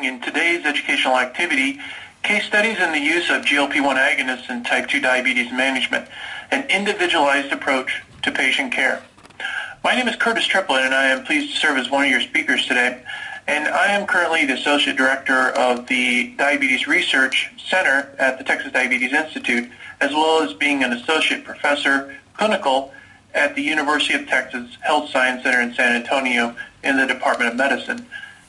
in today's educational activity, case studies in the use of GLP-1 agonists in type 2 diabetes management, an individualized approach to patient care. My name is Curtis Triplett, and I am pleased to serve as one of your speakers today. And I am currently the Associate Director of the Diabetes Research Center at the Texas Diabetes Institute, as well as being an Associate Professor Clinical at the University of Texas Health Science Center in San Antonio in the Department of Medicine.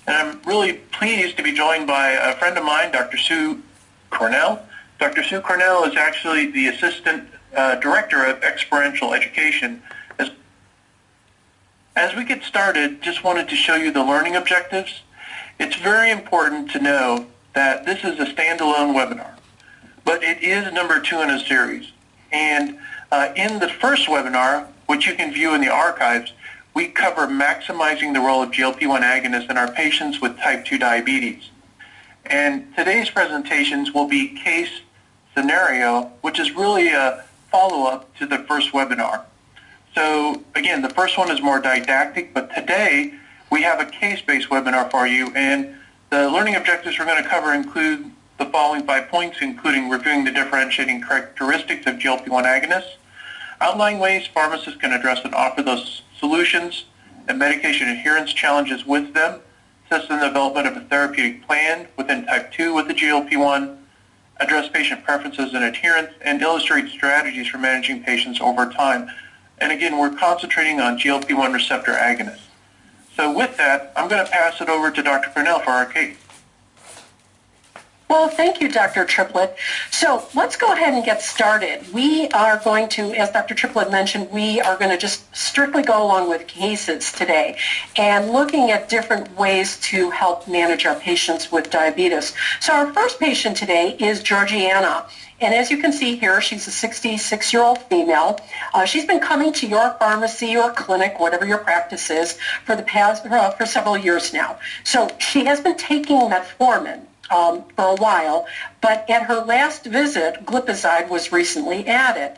And I'm really pleased to be joined by a friend of mine, Dr. Sue Cornell. Dr. Sue Cornell is actually the Assistant Director of Experiential Education. As we get started, just wanted to show you the learning objectives. It's very important to know that this is a standalone webinar, but it is number 2 in a series. And in the first webinar, which you can view in the archives, we cover maximizing the role of GLP-1 agonists in our patients with type 2 diabetes. And today's presentations will be case scenario, which is really a follow-up to the first webinar. So again, the first one is more didactic, but today we have a case-based webinar for you, and the learning objectives we're going to cover include the following 5 points, including reviewing the differentiating characteristics of GLP-1 agonists, outlining ways pharmacists can address and offer those solutions and medication adherence challenges with them, assist in the development of a therapeutic plan within type 2 with the GLP-1, address patient preferences and adherence, and illustrate strategies for managing patients over time. And again, we're concentrating on GLP-1 receptor agonists. So with that, I'm going to pass it over to Dr. Cornell for our case. Well, thank you, Dr. Triplett. So let's go ahead and get started. We are going to, as Dr. Triplett mentioned, we are going to just strictly go along with cases today and looking at different ways to help manage our patients with diabetes. So our first patient today is Georgiana. And as you can see here, she's a 66-year-old female. She's been coming to your pharmacy or clinic, whatever your practice is, for several years now. So she has been taking metformin for a while, but at her last visit, glipizide was recently added.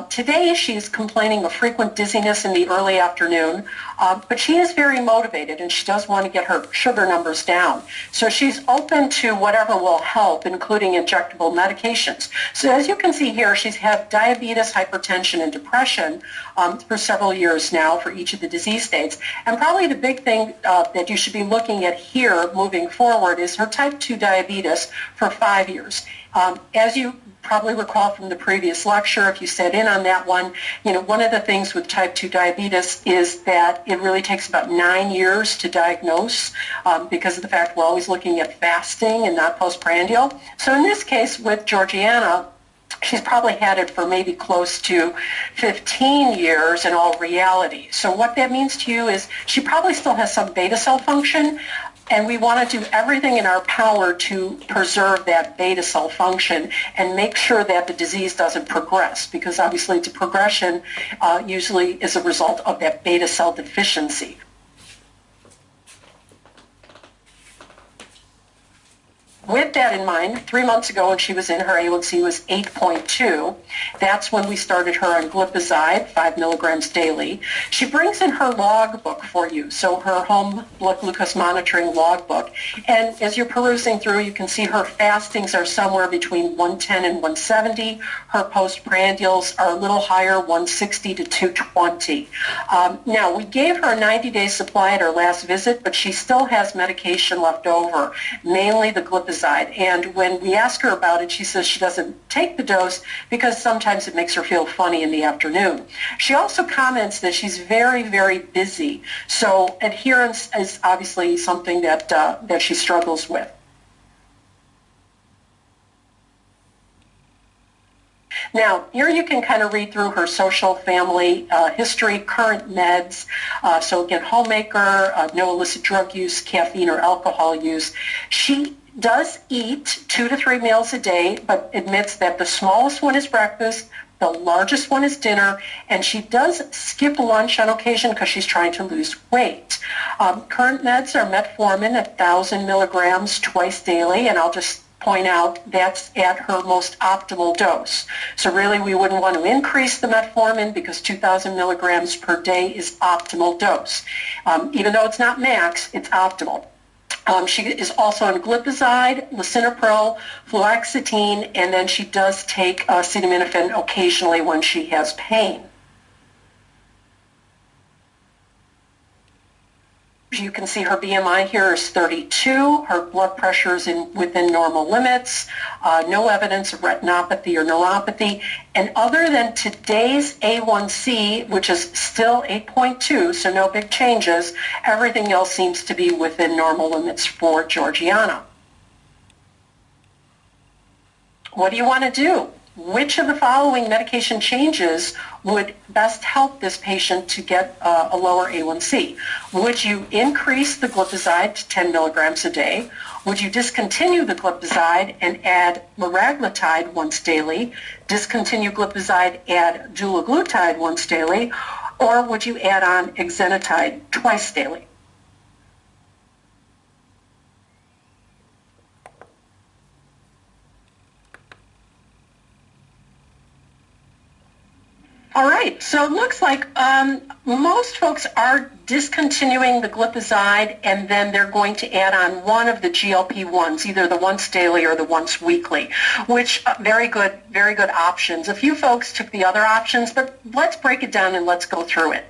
Today, she's complaining of frequent dizziness in the early afternoon, but she is very motivated, and she does want to get her sugar numbers down. So she's open to whatever will help, including injectable medications. So as you can see here, she's had diabetes, hypertension, and depression for several years now for each of the disease states. And probably the big thing that you should be looking at here moving forward is her type 2 diabetes for 5 years. As you probably recall from the previous lecture, if you sat in on that one, one of the things with type 2 diabetes is that it really takes about 9 years to diagnose because of the fact we're always looking at fasting and not postprandial. So in this case with Georgiana, she's probably had it for maybe close to 15 years in all reality. So what that means to you is she probably still has some beta cell function, and we want to do everything in our power to preserve that beta cell function and make sure that the disease doesn't progress, because obviously the progression usually is a result of that beta cell deficiency. With that in mind, 3 months ago when she was in, her A1C was 8.2. That's when we started her on glipizide, 5 milligrams daily. She brings in her logbook for you, so her home blood glucose monitoring logbook. And as you're perusing through, you can see her fastings are somewhere between 110 and 170. Her postprandials are a little higher, 160 to 220. Now, we gave her a 90-day supply at her last visit, but she still has medication left over, mainly the glipizide. And when we ask her about it, she says she doesn't take the dose because sometimes it makes her feel funny in the afternoon. She also comments that she's very, very busy. So adherence is obviously something that she struggles with. Now, here you can kind of read through her social, family, history, current meds. So again, homemaker, no illicit drug use, caffeine or alcohol use. She does eat 2 to 3 meals a day, but admits that the smallest one is breakfast, the largest one is dinner, and she does skip lunch on occasion because she's trying to lose weight. Current meds are metformin, 1,000 milligrams twice daily, and I'll just point out that's at her most optimal dose. So really we wouldn't want to increase the metformin because 2,000 milligrams per day is optimal dose. Even though it's not max, it's optimal. She is also on glipizide, lisinopril, fluoxetine, and then she does take acetaminophen occasionally when she has pain. You can see her BMI here is 32. Her blood pressure is within normal limits. No evidence of retinopathy or neuropathy. And other than today's A1C, which is still 8.2, so no big changes, everything else seems to be within normal limits for Georgiana. What do you want to do? Which of the following medication changes would best help this patient to get a lower A1C? Would you increase the glipizide to 10 milligrams a day? Would you discontinue the glipizide and add liraglutide once daily? Discontinue glipizide, add dulaglutide once daily? Or would you add on exenatide twice daily? All right, so it looks like most folks are discontinuing the glipizide, and then they're going to add on one of the GLP-1s, either the once daily or the once weekly, which very good options. A few folks took the other options, but let's break it down and let's go through it.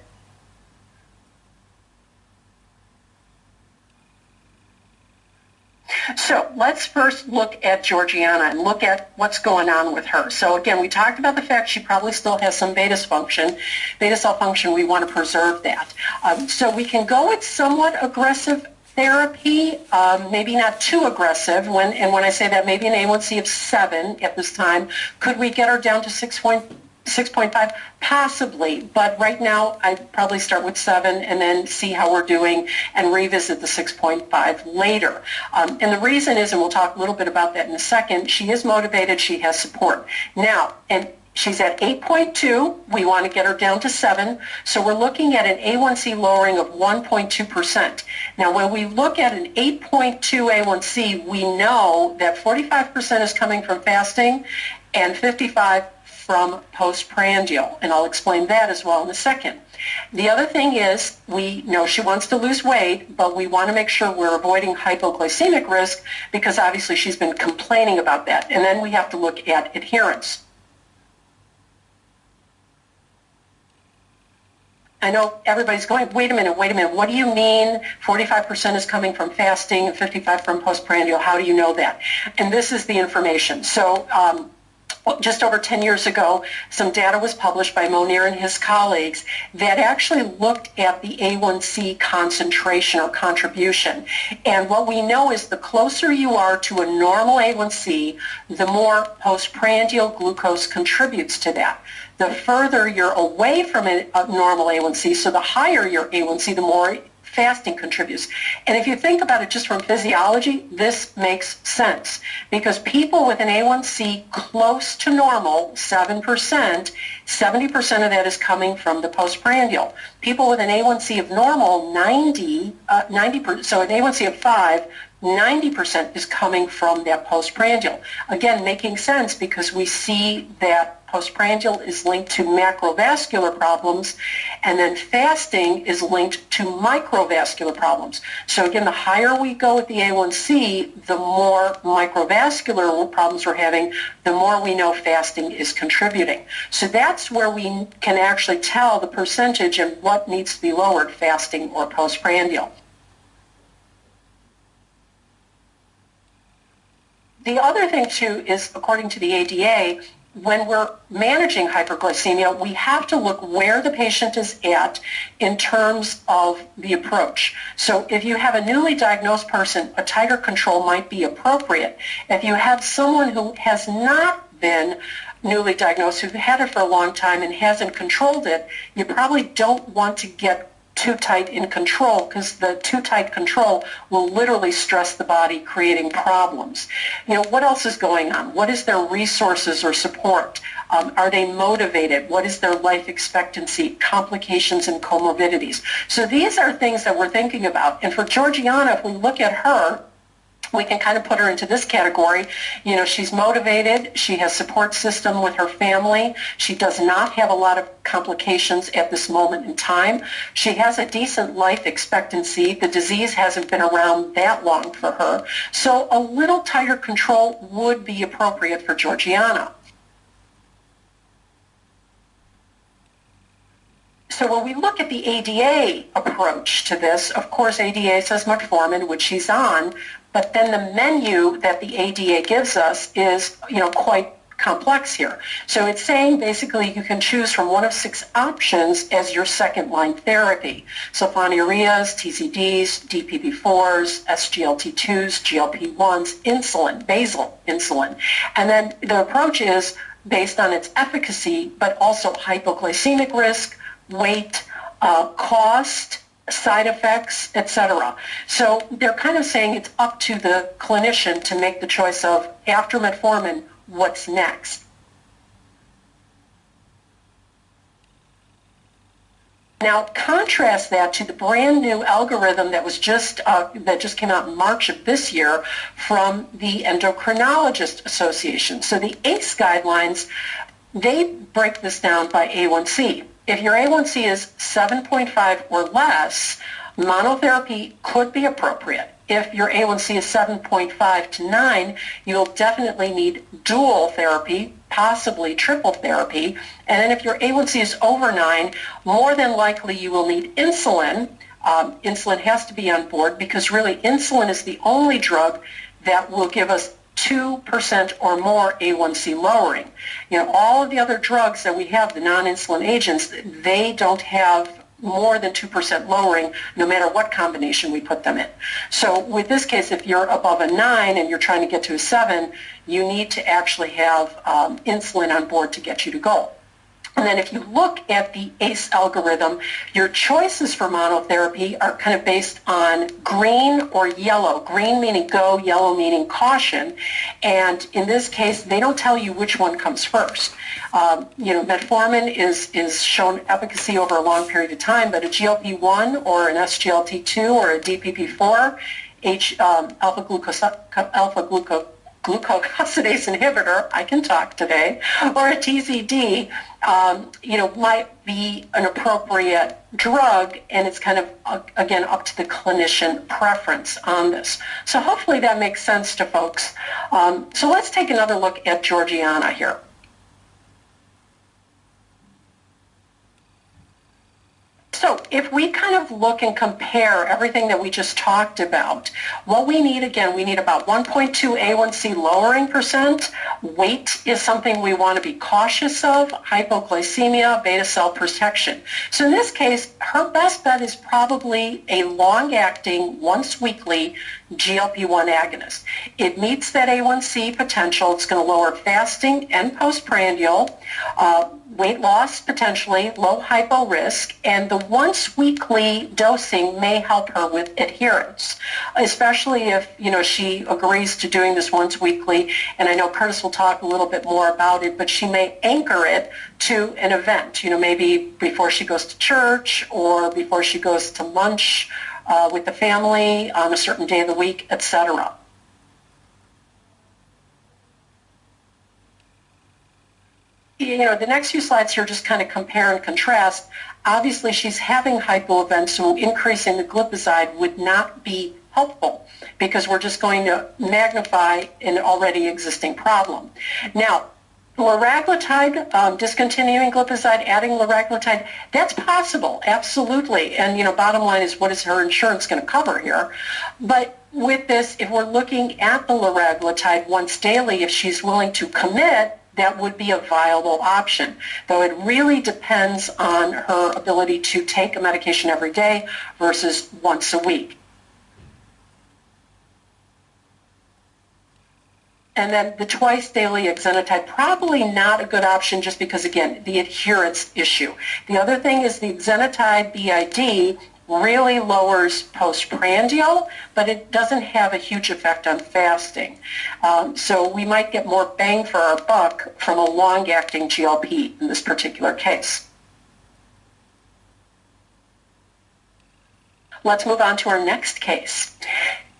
So let's first look at Georgiana and look at what's going on with her. So again, we talked about the fact she probably still has some beta cell function. We want to preserve that. So we can go with somewhat aggressive therapy, maybe not too aggressive. When I say that, maybe an A1C of 7 at this time. Could we get her down to 6.5? Possibly, but right now I'd probably start with 7 and then see how we're doing and revisit the 6.5 later. And the reason is, and we'll talk a little bit about that in a second, she is motivated, she has support. Now, and she's at 8.2, we want to get her down to 7, so we're looking at an A1C lowering of 1.2%. Now, when we look at an 8.2 A1C, we know that 45% is coming from fasting and 55% from postprandial, and I'll explain that as well in a second. The other thing is, we know she wants to lose weight, but we want to make sure we're avoiding hypoglycemic risk because obviously she's been complaining about that. And then we have to look at adherence. I know everybody's going, wait a minute, what do you mean 45% is coming from fasting and 55% from postprandial? How do you know that? And this is the information. So just over 10 years ago, some data was published by Monir and his colleagues that actually looked at the A1C concentration or contribution. And what we know is the closer you are to a normal A1C, the more postprandial glucose contributes to that. The further you're away from a normal A1C, so the higher your A1C, the more fasting contributes. And if you think about it just from physiology, this makes sense because people with an A1C close to normal, 7%, 70% of that is coming from the postprandial. People with an A1C of normal, 90%, so an A1C of 5, 90% is coming from that postprandial. Again, making sense because we see that postprandial is linked to macrovascular problems, and then fasting is linked to microvascular problems. So again, the higher we go with the A1C, the more microvascular problems we're having, the more we know fasting is contributing. So that's where we can actually tell the percentage and what needs to be lowered, fasting or postprandial. The other thing, too, is according to the ADA, when we're managing hyperglycemia, we have to look where the patient is at in terms of the approach. So if you have a newly diagnosed person, a tighter control might be appropriate. If you have someone who has not been newly diagnosed, who's had it for a long time and hasn't controlled it, you probably don't want to get too tight in control because the too tight control will literally stress the body, creating problems. You know, what else is going on? What is their resources or support? Are they motivated? What is their life expectancy, complications and comorbidities? So these are things that we're thinking about. And for Georgiana, if we look at her, we can kind of put her into this category. You know, she's motivated. She has support system with her family. She does not have a lot of complications at this moment in time. She has a decent life expectancy. The disease hasn't been around that long for her. So a little tighter control would be appropriate for Georgiana. So when we look at the ADA approach to this, of course, ADA says metformin, which she's on, but then the menu that the ADA gives us is, you know, quite complex here. So it's saying basically you can choose from one of 6 options as your second-line therapy. Sulfonylureas, TZDs, DPP-4s, SGLT2s, GLP-1s, insulin, basal insulin. And then the approach is based on its efficacy, but also hypoglycemic risk, weight, cost, side effects, etc. So they're kind of saying it's up to the clinician to make the choice of, after metformin, what's next. Now contrast that to the brand new algorithm that was just came out in March of this year from the Endocrinologist Association. So the ACE guidelines, they break this down by A1C. If your A1C is 7.5 or less, monotherapy could be appropriate. If your A1C is 7.5 to 9, you'll definitely need dual therapy, possibly triple therapy. And then if your A1C is over 9, more than likely you will need insulin. Insulin has to be on board because really insulin is the only drug that will give us 2% or more A1C lowering. You know, all of the other drugs that we have, the non-insulin agents, they don't have more than 2% lowering no matter what combination we put them in. So with this case, if you're above a 9 and you're trying to get to a 7, you need to actually have insulin on board to get you to goal. And then if you look at the ACE algorithm, your choices for monotherapy are kind of based on green or yellow. Green meaning go, yellow meaning caution. And in this case, they don't tell you which one comes first. You know, metformin is shown efficacy over a long period of time, but a GLP-1 or an SGLT2 or a DPP-4, alpha-glucosidase inhibitor, I can talk today, or a TZD, you know, might be an appropriate drug, and it's kind of, again, up to the clinician preference on this. So hopefully that makes sense to folks. So let's take another look at Georgiana here. So if we kind of look and compare everything that we just talked about, what we need, again, we need about 1.2 A1C lowering percent. Weight is something we want to be cautious of. Hypoglycemia, beta cell protection. So in this case, her best bet is probably a long-acting, once-weekly GLP-1 agonist. It meets that A1C potential. It's going to lower fasting and postprandial, weight loss potentially, low hypo risk, and the once weekly dosing may help her with adherence, especially if, you know, she agrees to doing this once weekly. And I know Curtis will talk a little bit more about it, but she may anchor it to an event, you know, maybe before she goes to church or before she goes to lunch with the family on a certain day of the week, etc. You know, the next few slides here just kind of compare and contrast. Obviously, she's having hypo events, so increasing the glipizide would not be helpful because we're just going to magnify an already existing problem. Now, liraglutide, discontinuing glipizide, adding liraglutide, that's possible, absolutely. And, you know, bottom line is, what is her insurance going to cover here? But with this, if we're looking at the liraglutide once daily, if she's willing to commit, that would be a viable option, though it really depends on her ability to take a medication every day versus once a week. And then the twice daily exenatide, probably not a good option just because, again, the adherence issue. The other thing is the exenatide BID really lowers postprandial, but it doesn't have a huge effect on fasting. So we might get more bang for our buck from a long-acting GLP in this particular case. Let's move on to our next case.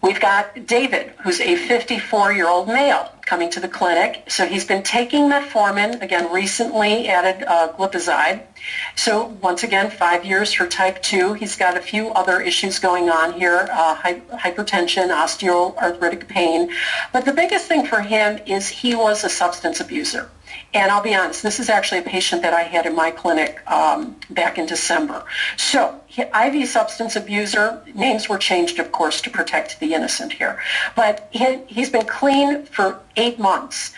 We've got David, who's a 54-year-old male coming to the clinic. So he's been taking metformin, again, recently added glipizide. So once again, 5 years for type 2. He's got a few other issues going on here, hypertension, osteoarthritic pain. But the biggest thing for him is he was a substance abuser. And I'll be honest, this is actually a patient that I had in my clinic back in December. So IV substance abuser, names were changed, of course, to protect the innocent here. But he's been clean for 8 months.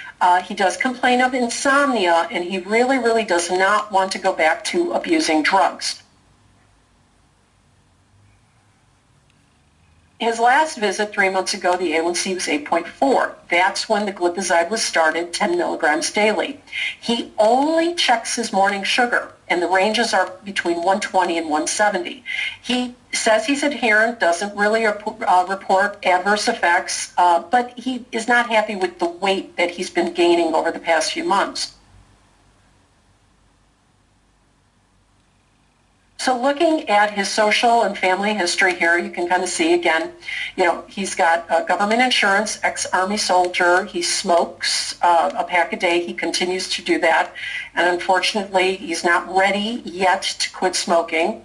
He does complain of insomnia, and he really, really does not want to go back to abusing drugs. His last visit 3 months ago, the A1C was 8.4. That's when the glipizide was started, 10 milligrams daily. He only checks his morning sugar, and the ranges are between 120 and 170. He says he's adherent, doesn't really report adverse effects, but he is not happy with the weight that he's been gaining over the past few months. So looking at his social and family history here, you can kind of see again, he's got government insurance, ex-Army soldier. He smokes a pack a day. He continues to do that. And unfortunately, he's not ready yet to quit smoking.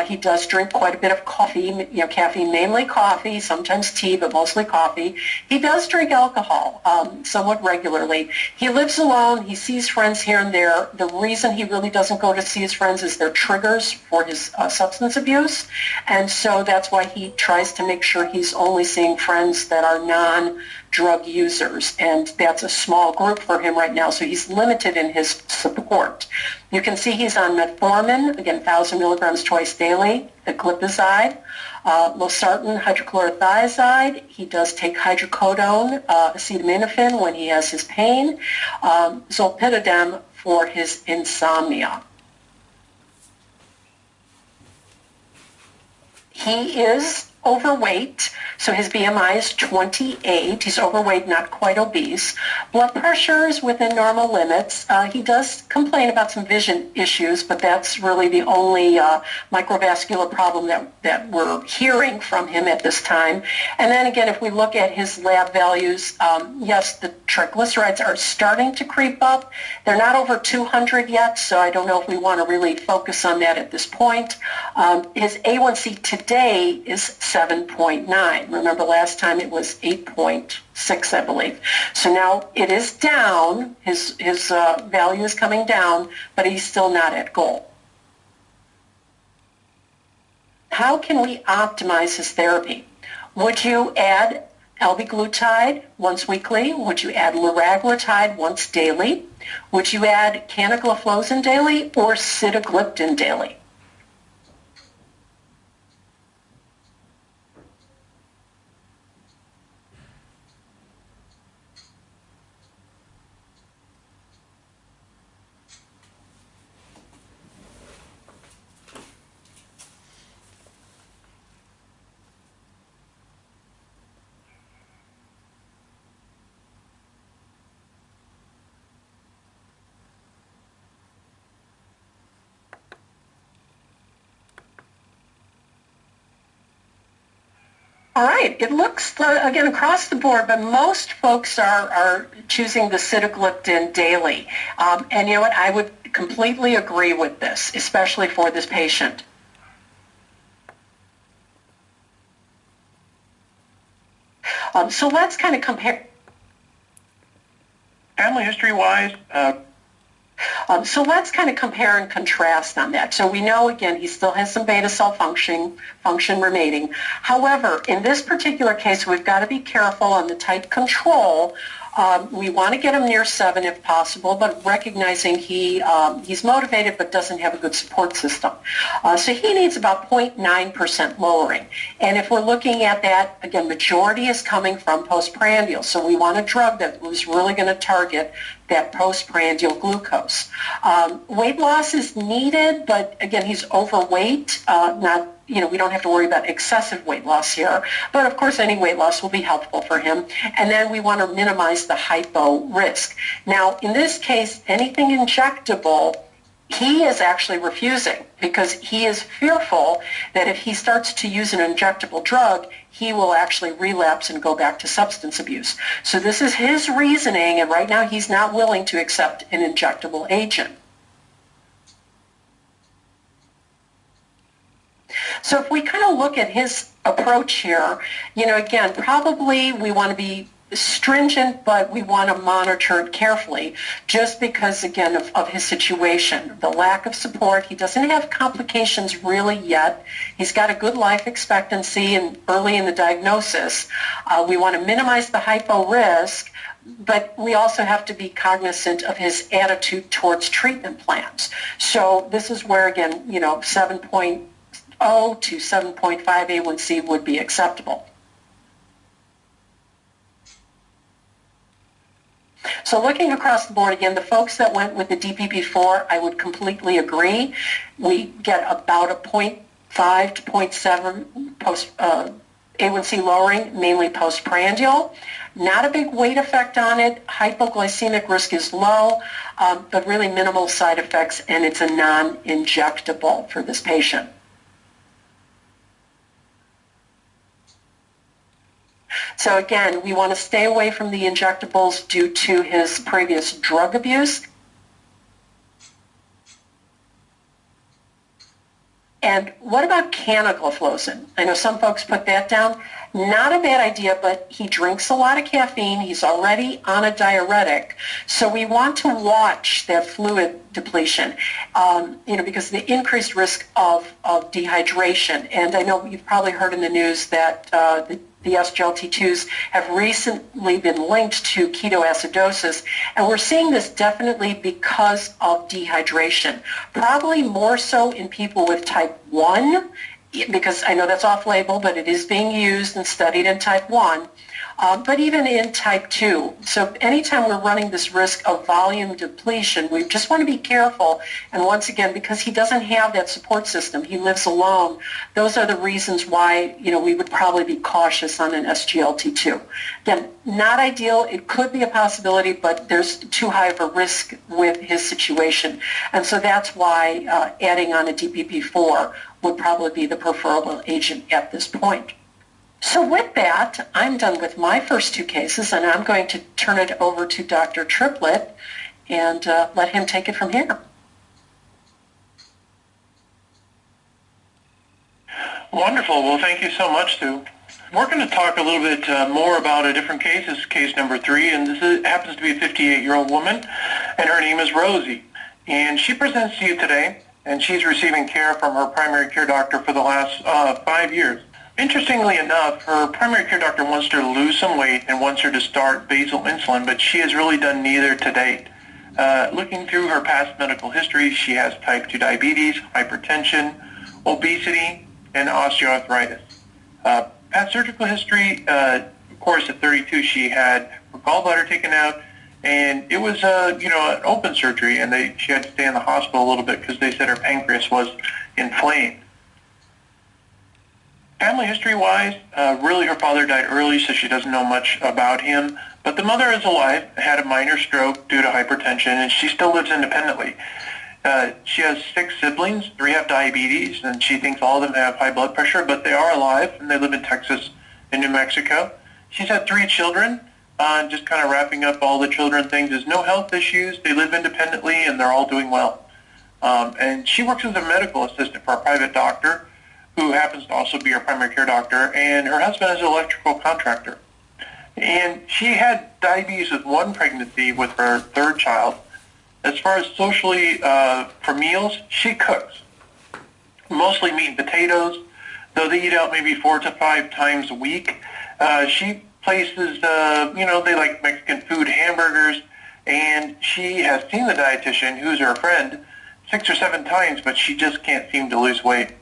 He does drink quite a bit of coffee, caffeine, mainly coffee, sometimes tea, but mostly coffee. He does drink alcohol somewhat regularly. He lives alone. He sees friends here and there. The reason he really doesn't go to see his friends is they're triggers for his substance abuse. And so that's why he tries to make sure he's only seeing friends that are non-drug users. And that's a small group for him right now. So he's limited in his support. You can see he's on metformin, again, 1,000 milligrams twice daily, the glipizide, losartan hydrochlorothiazide. He does take hydrocodone, acetaminophen when he has his pain, zolpidem for his insomnia. He is overweight, so his BMI is 28. He's overweight, not quite obese. Blood pressure is within normal limits. He does complain about some vision issues, but that's really the only microvascular problem that we're hearing from him at this time. And then again, if we look at his lab values, yes, the triglycerides are starting to creep up. They're not over 200 yet, so I don't know if we want to really focus on that at this point. His A1C today is 7.9. Remember last time it was 8.6, I believe. So now it is down. His value is coming down, but he's still not at goal. How can we optimize his therapy? Would you add albiglutide once weekly? Would you add liraglutide once daily? Would you add canagliflozin daily or sitagliptin daily? All right, it looks, again, across the board, but most folks are choosing the sitagliptin daily. And you know what, I would completely agree with this, especially for this patient. So let's kind of compare. Family history-wise, So let's kind of compare and contrast on that. So we know, again, he still has some beta cell function remaining. However, in this particular case, we've got to be careful on the tight control. We want to get him near 7 if possible, but recognizing he's motivated but doesn't have a good support system. So he needs about 0.9% lowering. And if we're looking at that, again, majority is coming from postprandial. So we want a drug that was really going to target that postprandial glucose. Weight loss is needed, but again, he's overweight, we don't have to worry about excessive weight loss here, but of course any weight loss will be helpful for him. And then we want to minimize the hypo risk. Now, in this case, anything injectable, he is actually refusing because he is fearful that if he starts to use an injectable drug, he will actually relapse and go back to substance abuse. So this is his reasoning, and right now he's not willing to accept an injectable agent. So if we kind of look at his approach here, again, probably we want to be stringent, but we want to monitor it carefully just because, again, of his situation. The lack of support. He doesn't have complications really yet. He's got a good life expectancy and early in the diagnosis. We want to minimize the hypo risk, but we also have to be cognizant of his attitude towards treatment plans. So this is where, again, 7.0 to 7.5 A1C would be acceptable. So looking across the board, again, the folks that went with the DPP-4, I would completely agree. We get about a 0.5 to 0.7 post A1C lowering, mainly postprandial. Not a big weight effect on it. Hypoglycemic risk is low, but really minimal side effects, and it's a non-injectable for this patient. So again, we want to stay away from the injectables due to his previous drug abuse. And what about canagliflozin? I know some folks put that down. Not a bad idea, but he drinks a lot of caffeine. He's already on a diuretic. So we want to watch that fluid depletion, because of the increased risk of dehydration. And I know you've probably heard in the news that the SGLT2s have recently been linked to ketoacidosis, and we're seeing this definitely because of dehydration. Probably more so in people with type 1, because I know that's off-label, but it is being used and studied in type 1, but even in type 2. So anytime we're running this risk of volume depletion, we just want to be careful. And once again, because he doesn't have that support system, he lives alone, those are the reasons why, we would probably be cautious on an SGLT2. Again, not ideal. It could be a possibility, but there's too high of a risk with his situation. And so that's why adding on a DPP-4 would probably be the preferable agent at this point. So with that, I'm done with my first two cases, and I'm going to turn it over to Dr. Triplett and let him take it from here. Wonderful. Well, thank you so much, Sue. We're going to talk a little bit more about a different case. This is case number 3, and happens to be a 58-year-old woman, and her name is Rosie. And she presents to you today, and she's receiving care from her primary care doctor for the last 5 years. Interestingly enough, her primary care doctor wants her to lose some weight and wants her to start basal insulin, but she has really done neither to date. Looking through her past medical history, she has type 2 diabetes, hypertension, obesity, and osteoarthritis. Past surgical history, of course, at 32, she had her gallbladder taken out, and it was, an open surgery, and she had to stay in the hospital a little bit because they said her pancreas was inflamed. Family history-wise, really her father died early, so she doesn't know much about him. But the mother is alive, had a minor stroke due to hypertension, and she still lives independently. She has 6 siblings, 3 have diabetes, and she thinks all of them have high blood pressure, but they are alive, and they live in Texas and New Mexico. She's had 3 children. Just kind of wrapping up all the children things, there's no health issues. They live independently, and they're all doing well. And she works as a medical assistant for a private doctor, who happens to also be her primary care doctor, and her husband is an electrical contractor. And she had diabetes with 1 pregnancy with her 3rd child. As far as socially, for meals, she cooks. Mostly meat and potatoes, though they eat out maybe 4 to 5 times a week. She places, they like Mexican food, hamburgers, and she has seen the dietitian, who's her friend, 6 or 7 times, but she just can't seem to lose weight.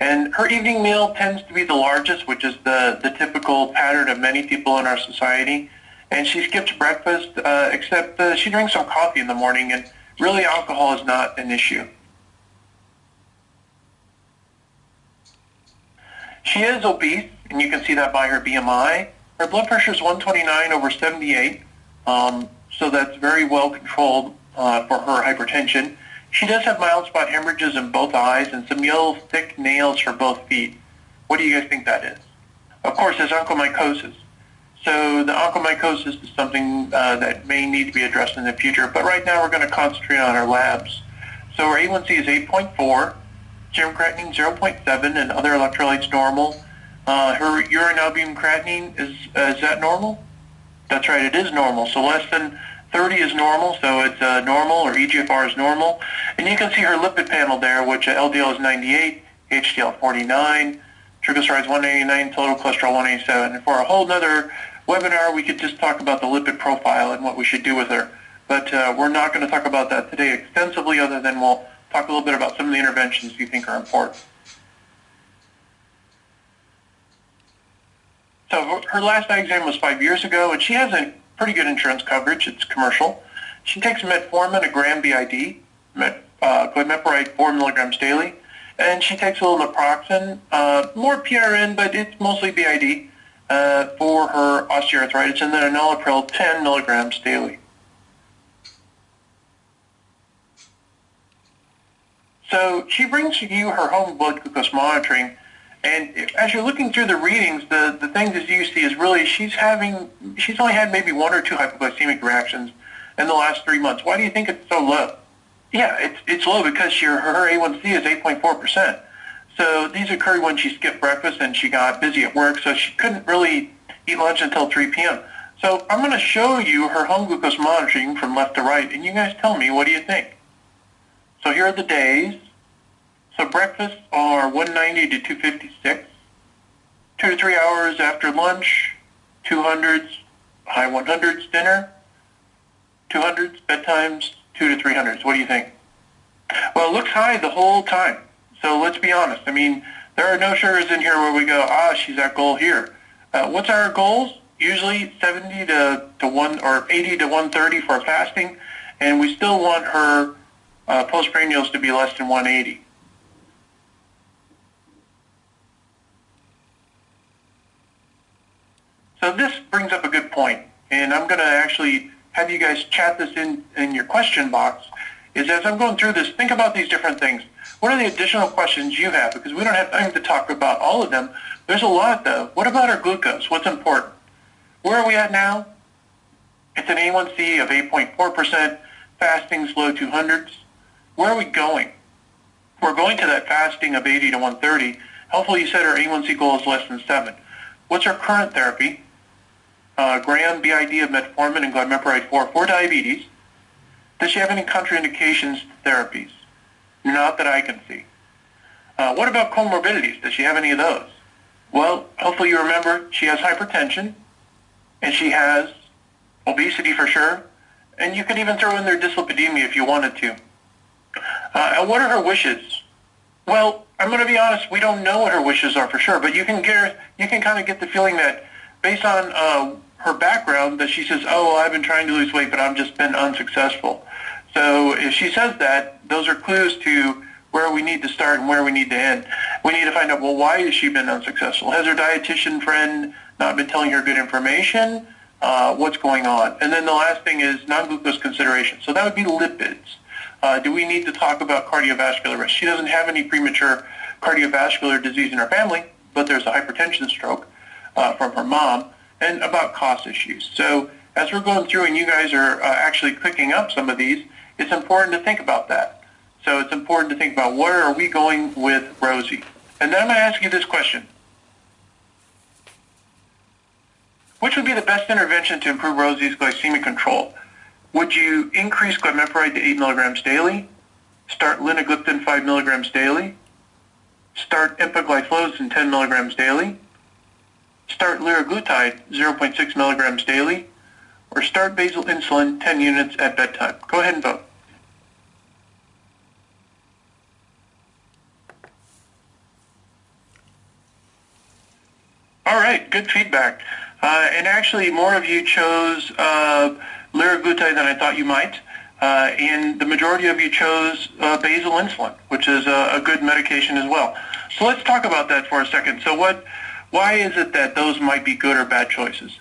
And her evening meal tends to be the largest, which is the typical pattern of many people in our society. And she skips breakfast, except she drinks some coffee in the morning, and really alcohol is not an issue. She is obese, and you can see that by her BMI. Her blood pressure is 129 over 78, so that's very well controlled for her hypertension. She does have mild spot hemorrhages in both eyes and some yellow thick nails for both feet. What do you guys think that is? of course, is onychomycosis. So the onychomycosis is something that may need to be addressed in the future, but right now we're going to concentrate on our labs. So our A1C is 8.4, serum creatinine 0.7, and other electrolytes normal. Her urine albumin creatinine, is that normal? That's right, it is normal. So less than 30 is normal, so it's normal, or EGFR is normal. And you can see her lipid panel there, which LDL is 98, HDL 49, triglycerides 189, total cholesterol 187. And for a whole nother webinar, we could just talk about the lipid profile and what we should do with her. But we're not going to talk about that today extensively, other than we'll talk a little bit about some of the interventions you think are important. So her last eye exam was 5 years ago, and she has a pretty good insurance coverage. It's commercial. She takes metformin, a gram BID, glimepiride 4 milligrams daily, and she takes a little naproxen, more PRN, but it's mostly BID for her osteoarthritis, and then enalapril 10 milligrams daily. So she brings you her home blood glucose monitoring, and as you're looking through the readings, the thing that you see is really she's only had maybe 1 or 2 hypoglycemic reactions in the last 3 months. Why do you think it's so low? Yeah, it's low because her A1C is 8.4%. So these occurred when she skipped breakfast and she got busy at work, so she couldn't really eat lunch until 3 p.m. So I'm going to show you her home glucose monitoring from left to right, and you guys tell me, what do you think? So here are the days. So breakfasts are 190 to 256. 2 to 3 hours after lunch, 200s, high 100s dinner, 200s bedtimes, 2 to 300s. What do you think? Well, it looks high the whole time. So let's be honest. I mean, there are no sugars in here where we go, she's at goal here. What's our goals? Usually 70 to 1 or 80 to 130 for fasting, and we still want her postprandials to be less than 180. So this brings up a good point, and I'm going to actually have you guys chat this in your question box, is as I'm going through this, think about these different things. What are the additional questions you have? Because we don't have time to talk about all of them. There's a lot, though. What about our glucose? What's important? Where are we at now? It's an A1C of 8.4%, fasting's low 200s. Where are we going? We're going to that fasting of 80 to 130. Hopefully you said our A1C goal is less than 7. What's our current therapy? Gram BID of metformin and glimepiride 4 for diabetes. Does she have any contraindications to therapies? Not that I can see. What about comorbidities? Does she have any of those? Well, hopefully you remember she has hypertension, and she has obesity for sure, and you could even throw in there dyslipidemia if you wanted to. And what are her wishes? Well, I'm going to be honest, we don't know what her wishes are for sure, but you can kind of get the feeling that based on her background that she says, I've been trying to lose weight, but I've just been unsuccessful. So if she says that, those are clues to where we need to start and where we need to end. We need to find out, well, why has she been unsuccessful? Has her dietitian friend not been telling her good information? What's going on? And then the last thing is non-glucose consideration. So that would be lipids. Do we need to talk about cardiovascular risk? She doesn't have any premature cardiovascular disease in her family, but there's a hypertension stroke from her mom, and about cost issues. So as we're going through and you guys are actually clicking up some of these, it's important to think about that. So it's important to think about where are we going with Rosie. And then I'm going to ask you this question. Which would be the best intervention to improve Rosie's glycemic control? Would you increase glimepiride to 8 milligrams daily? Start linagliptin 5 milligrams daily? Start empagliflozin 10 milligrams daily? Start liraglutide 0.6 milligrams daily? Or start basal insulin 10 units at bedtime? Go ahead and vote. All right, good feedback. And actually, more of you chose liraglutide than I thought you might. And the majority of you chose basal insulin, which is a good medication as well. So let's talk about that for a second. So why is it that those might be good or bad choices?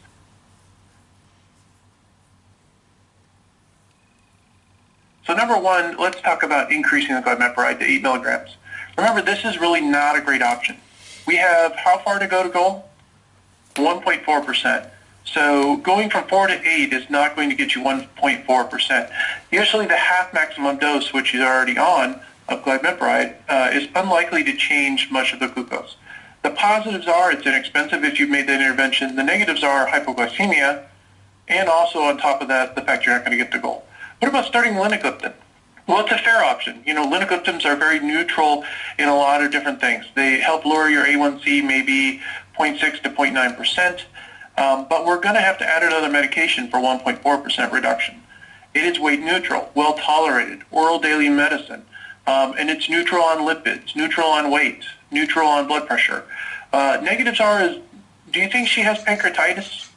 So number one, let's talk about increasing the glimepiride to 8 milligrams. Remember, this is really not a great option. We have how far to go to goal? 1.4%. So going from 4 to 8 is not going to get you 1.4%. Usually the half maximum dose, which is already on, of glyburide, is unlikely to change much of the glucose. The positives are it's inexpensive if you've made that intervention. The negatives are hypoglycemia, and also on top of that, the fact you're not going to get the goal. What about starting linagliptin? Well, it's a fair option. You know, linagliptins are very neutral in a lot of different things. They help lower your A1C maybe 0.6 to 0.9%, but we're going to have to add another medication for 1.4% reduction. It is weight neutral, well tolerated, oral daily medicine, and it's neutral on lipids, neutral on weight, neutral on blood pressure. Negatives are, do you think she has pancreatitis?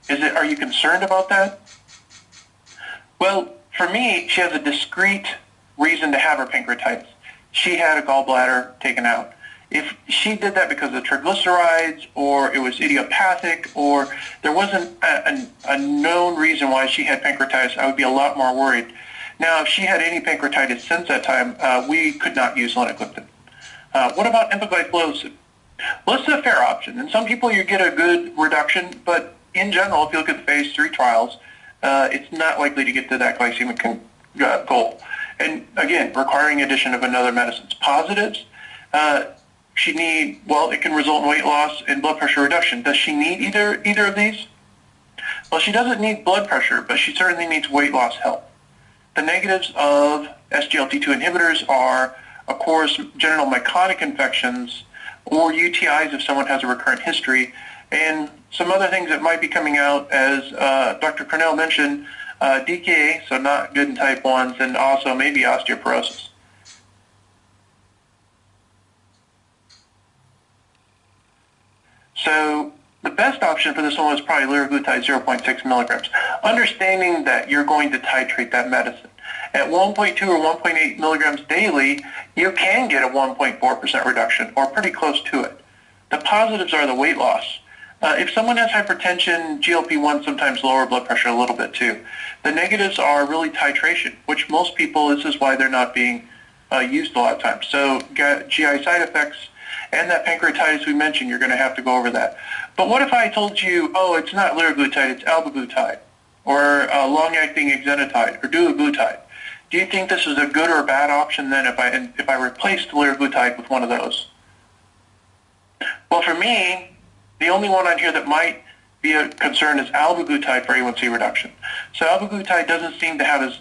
Are you concerned about that? Well, for me, she has a discrete reason to have her pancreatitis. She had a gallbladder taken out. If she did that because of triglycerides, or it was idiopathic, or there wasn't a known reason why she had pancreatitis, I would be a lot more worried. Now, if she had any pancreatitis since that time, we could not use linagliptin. What about empagliflozin? Well, this is a fair option. In some people, you get a good reduction, but in general, if you look at the phase 3 trials, it's not likely to get to that glycemic goal. And again, requiring addition of another medicines. Positives, it can result in weight loss and blood pressure reduction. Does she need either of these? Well, she doesn't need blood pressure, but she certainly needs weight loss help. The negatives of SGLT2 inhibitors are, of course, genital mycotic infections or UTIs if someone has a recurrent history, and some other things that might be coming out, as Dr. Cornell mentioned, DKA, so not good in type 1s, and also maybe osteoporosis. So the best option for this one was probably liraglutide 0.6 milligrams, understanding that you're going to titrate that medicine. At 1.2 or 1.8 milligrams daily, you can get a 1.4% reduction, or pretty close to it. The positives are the weight loss. If someone has hypertension, GLP-1 sometimes lower blood pressure a little bit too. The negatives are really titration, which most people, this is why they're not being used a lot of times. So GI side effects and that pancreatitis we mentioned, you're going to have to go over that. But what if I told you, oh, it's not liraglutide, it's albiglutide, or long-acting exenatide, or dulaglutide? Do you think this is a good or a bad option then if I replaced liraglutide with one of those? Well, for me, the only one on here that might be a concern is albiglutide for A1C reduction. So albiglutide doesn't seem to have as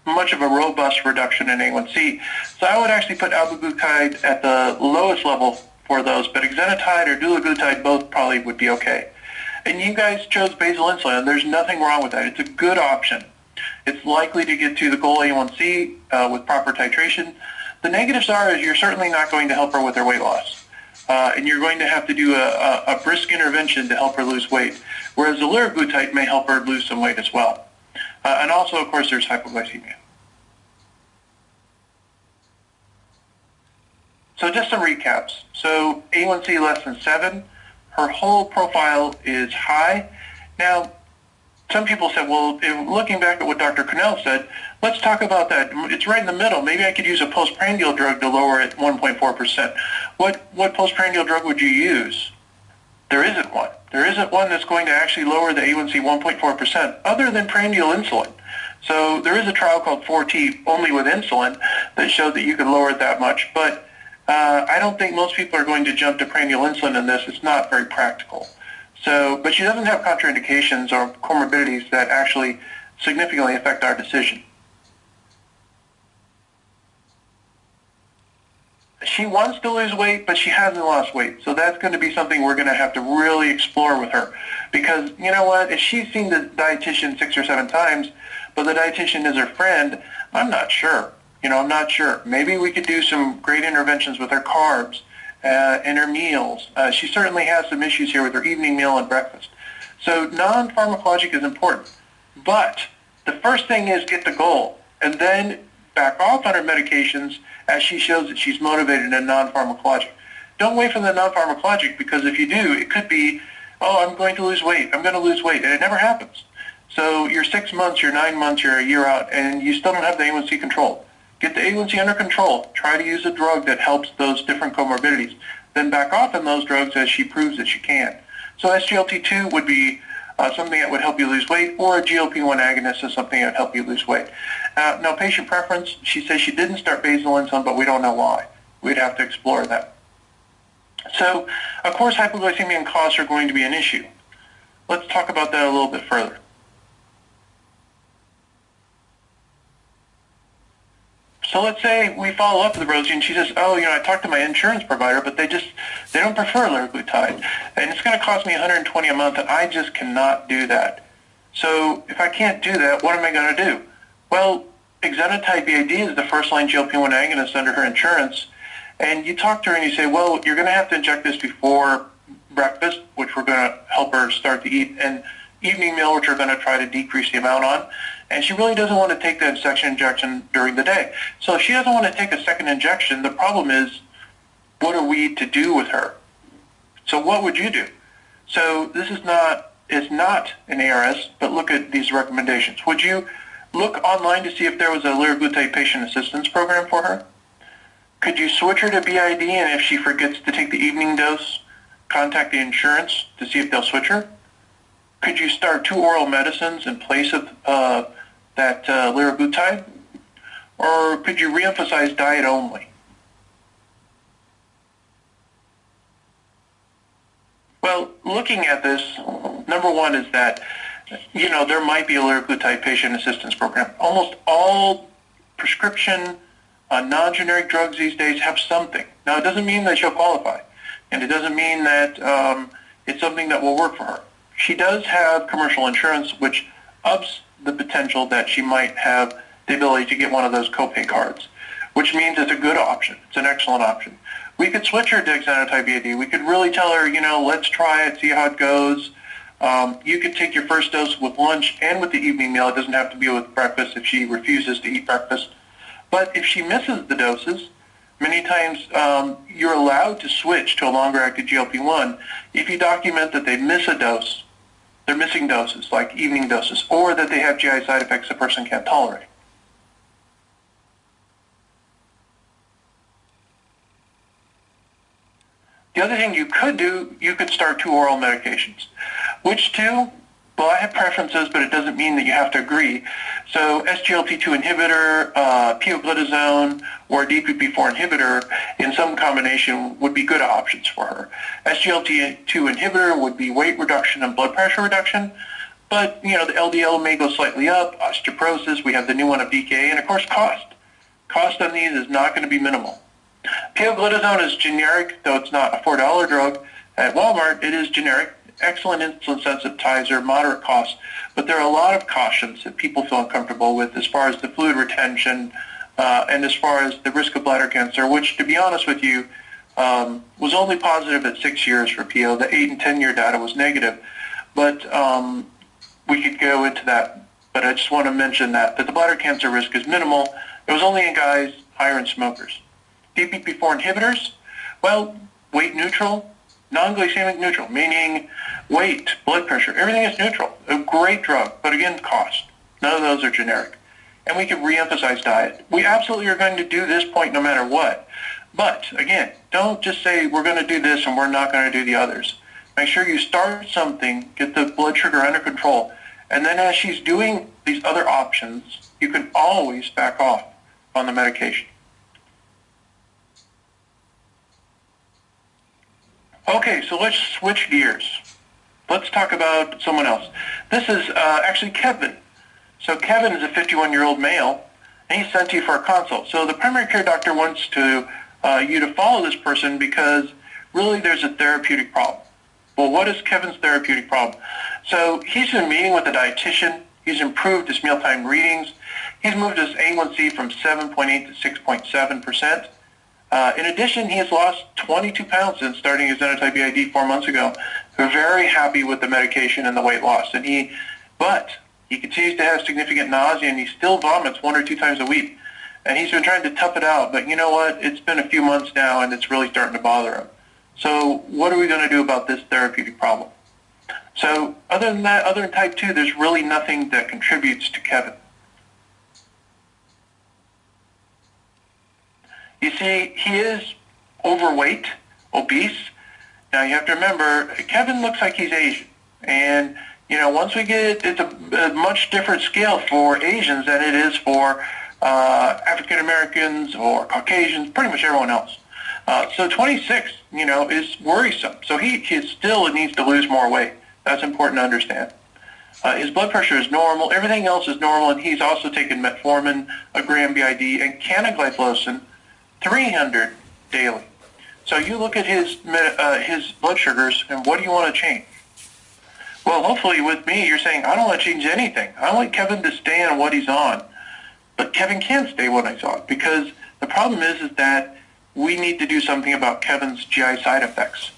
much of a robust reduction in A1C. So I would actually put albiglutide at the lowest level for those, but exenatide or dulaglutide both probably would be okay. And you guys chose basal insulin, and there's nothing wrong with that. It's a good option. It's likely to get to the goal A1C with proper titration. The negatives are you're certainly not going to help her with her weight loss. And you're going to have to do a brisk intervention to help her lose weight, whereas the liraglutide may help her lose some weight as well. And also, of course, there's hypoglycemia. So just some recaps. So A1C less than 7, her whole profile is high. Now, some people said, well, looking back at what Dr. Cornell said, let's talk about that. It's right in the middle. Maybe I could use a postprandial drug to lower it 1.4%. What postprandial drug would you use? There isn't one. There isn't one that's going to actually lower the A1C 1.4% other than prandial insulin. So there is a trial called 4T only with insulin that showed that you could lower it that much. But I don't think most people are going to jump to prandial insulin in this. It's not very practical. But she doesn't have contraindications or comorbidities that actually significantly affect our decision. She wants to lose weight, but she hasn't lost weight. So that's going to be something we're going to have to really explore with her. Because, you know what, if she's seen the dietitian 6 or 7 times, but the dietitian is her friend, I'm not sure. I'm not sure. Maybe we could do some great interventions with her carbs and her meals. She certainly has some issues here with her evening meal and breakfast. So non-pharmacologic is important. But the first thing is get the goal, and then back off on her medications as she shows that she's motivated in non-pharmacologic. Don't wait for the non-pharmacologic, because if you do, it could be, oh, I'm going to lose weight, and it never happens. So you're 6 months, you're 9 months, you're a year out, and you still don't have the A1C control. Get the A1C under control. Try to use a drug that helps those different comorbidities. Then back off on those drugs as she proves that she can. So SGLT2 would be something that would help you lose weight, or a GLP-1 agonist is something that would help you lose weight. Now, patient preference, she says she didn't start basal insulin, but we don't know why. We'd have to explore that. So, of course, hypoglycemia and costs are going to be an issue. Let's talk about that a little bit further. So let's say we follow up with Rosie and she says, oh, I talked to my insurance provider, but they don't prefer liraglutide. And it's going to cost me $120 a month, and I just cannot do that. So if I can't do that, what am I going to do? Well, exenatide BID is the first-line GLP-1 agonist under her insurance. And you talk to her and you say, well, you're going to have to inject this before breakfast, which we're going to help her start to eat, and evening meal, which we're going to try to decrease the amount on. And she really doesn't want to take that second injection during the day. So if she doesn't want to take a second injection, the problem is, what are we to do with her? So what would you do? So this is not an ARS, but look at these recommendations. Would you look online to see if there was a liraglutide patient assistance program for her? Could you switch her to BID, and if she forgets to take the evening dose, contact the insurance to see if they'll switch her? Could you start 2 oral medicines in place of that liraglutide? Or could you reemphasize diet only? Well, looking at this, number one is that, there might be a liraglutide patient assistance program. Almost all prescription non-generic drugs these days have something. Now, it doesn't mean that she'll qualify, and it doesn't mean that it's something that will work for her. She does have commercial insurance, which ups the potential that she might have the ability to get one of those copay cards, which means it's a good option. It's an excellent option. We could switch her to exenatide BID. We could really tell her, let's try it, see how it goes. You could take your first dose with lunch and with the evening meal. It doesn't have to be with breakfast if she refuses to eat breakfast. But if she misses the doses, many times you're allowed to switch to a longer-acting GLP-1 if you document that they miss a dose, they're missing doses, like evening doses, or that they have GI side effects the person can't tolerate. The other thing you could do, you could start 2 oral medications. Which 2? Well, I have preferences, but it doesn't mean that you have to agree. So SGLT2 inhibitor, pioglitazone, or DPP4 inhibitor in some combination would be good options for her. SGLT2 inhibitor would be weight reduction and blood pressure reduction, but the LDL may go slightly up, osteoporosis, we have the new one of DKA, and of course cost. Cost on these is not going to be minimal. Pioglitazone is generic, though it's not a $4 drug. At Walmart, it is generic. Excellent insulin sensitizer, moderate cost, but there are a lot of cautions that people feel uncomfortable with as far as the fluid retention and as far as the risk of bladder cancer, which, to be honest with you, was only positive at 6 years for PO. The 8 and 10-year data was negative, but we could go into that. But I just want to mention that the bladder cancer risk is minimal. It was only in guys higher in smokers. DPP4 inhibitors, well, weight neutral, non-glycemic neutral, meaning weight, blood pressure, everything is neutral. A great drug, but again, cost. None of those are generic. And we can re-emphasize diet. We absolutely are going to do this point no matter what. But again, don't just say we're going to do this and we're not going to do the others. Make sure you start something, get the blood sugar under control, and then as she's doing these other options, you can always back off on the medication. Okay, so let's switch gears. Let's talk about someone else. This is actually Kevin. So Kevin is a 51-year-old male, and he's sent to you for a consult. So the primary care doctor wants you to follow this person because really there's a therapeutic problem. Well, what is Kevin's therapeutic problem? So he's been meeting with a dietitian. He's improved his mealtime readings. He's moved his A1C from 7.8 to 6.7%. In addition, he has lost 22 pounds since starting his exenatide BID 4 months ago. We're very happy with the medication and the weight loss. But he continues to have significant nausea, and he still vomits 1 or 2 times a week. And he's been trying to tough it out, but you know what? It's been a few months now, and it's really starting to bother him. So what are we going to do about this therapeutic problem? So other than that, other than type 2, there's really nothing that contributes to Kevin. You see, he is overweight, obese, Now you have to remember, Kevin looks like he's Asian, and once we get, it's a much different scale for Asians than it is for African Americans or Caucasians, pretty much everyone else. So 26, is worrisome. So he still needs to lose more weight. That's important to understand. His blood pressure is normal. Everything else is normal, and he's also taken metformin, a gram BID, and canagliflozin, 300 daily. So you look at his blood sugars, and what do you want to change? Well, hopefully with me, you're saying, I don't want to change anything. I want Kevin to stay on what he's on. But Kevin can't stay what he's on, because the problem is that we need to do something about Kevin's GI side effects.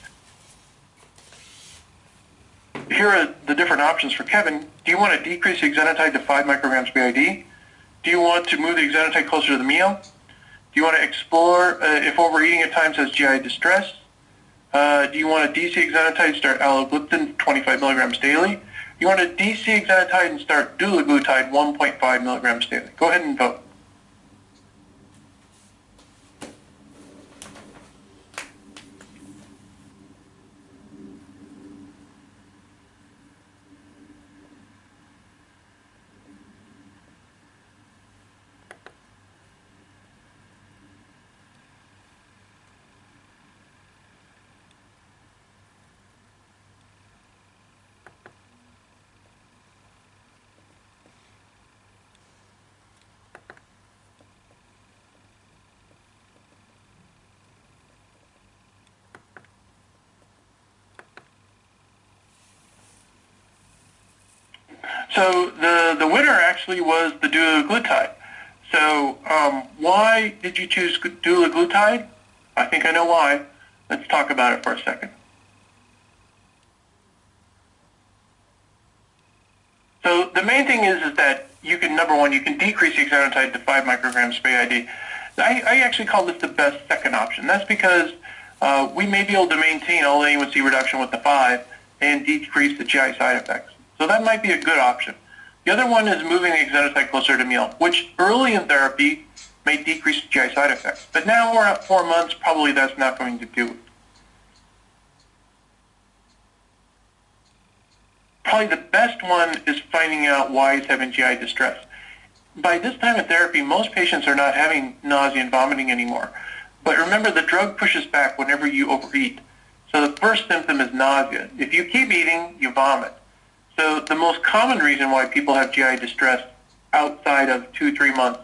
Here are the different options for Kevin. Do you want to decrease the exenatide to 5 micrograms BID? Do you want to move the exenatide closer to the meal? Do you want to explore if overeating at times has GI distress? Do you want to DC exenatide, start allogliptin 25 milligrams daily? You want to DC exenatide and start dulaglutide 1.5 milligrams daily. Go ahead and vote. So the winner actually was the dulaglutide. So why did you choose dulaglutide? I think I know why. Let's talk about it for a second. So the main thing is that you can, number one, you can decrease the exenatide to 5 micrograms BID. I actually call this the best second option. That's because we may be able to maintain all A1C reduction with the 5 and decrease the GI side effects. So that might be a good option. The other one is moving the exenatide closer to meal, which early in therapy may decrease GI side effects. But now we're at 4 months, probably that's not going to do it. Probably the best one is finding out why he's having GI distress. By this time of therapy, most patients are not having nausea and vomiting anymore. But remember, the drug pushes back whenever you overeat. So the first symptom is nausea. If you keep eating, you vomit. So the most common reason why people have GI distress outside of 2-3 months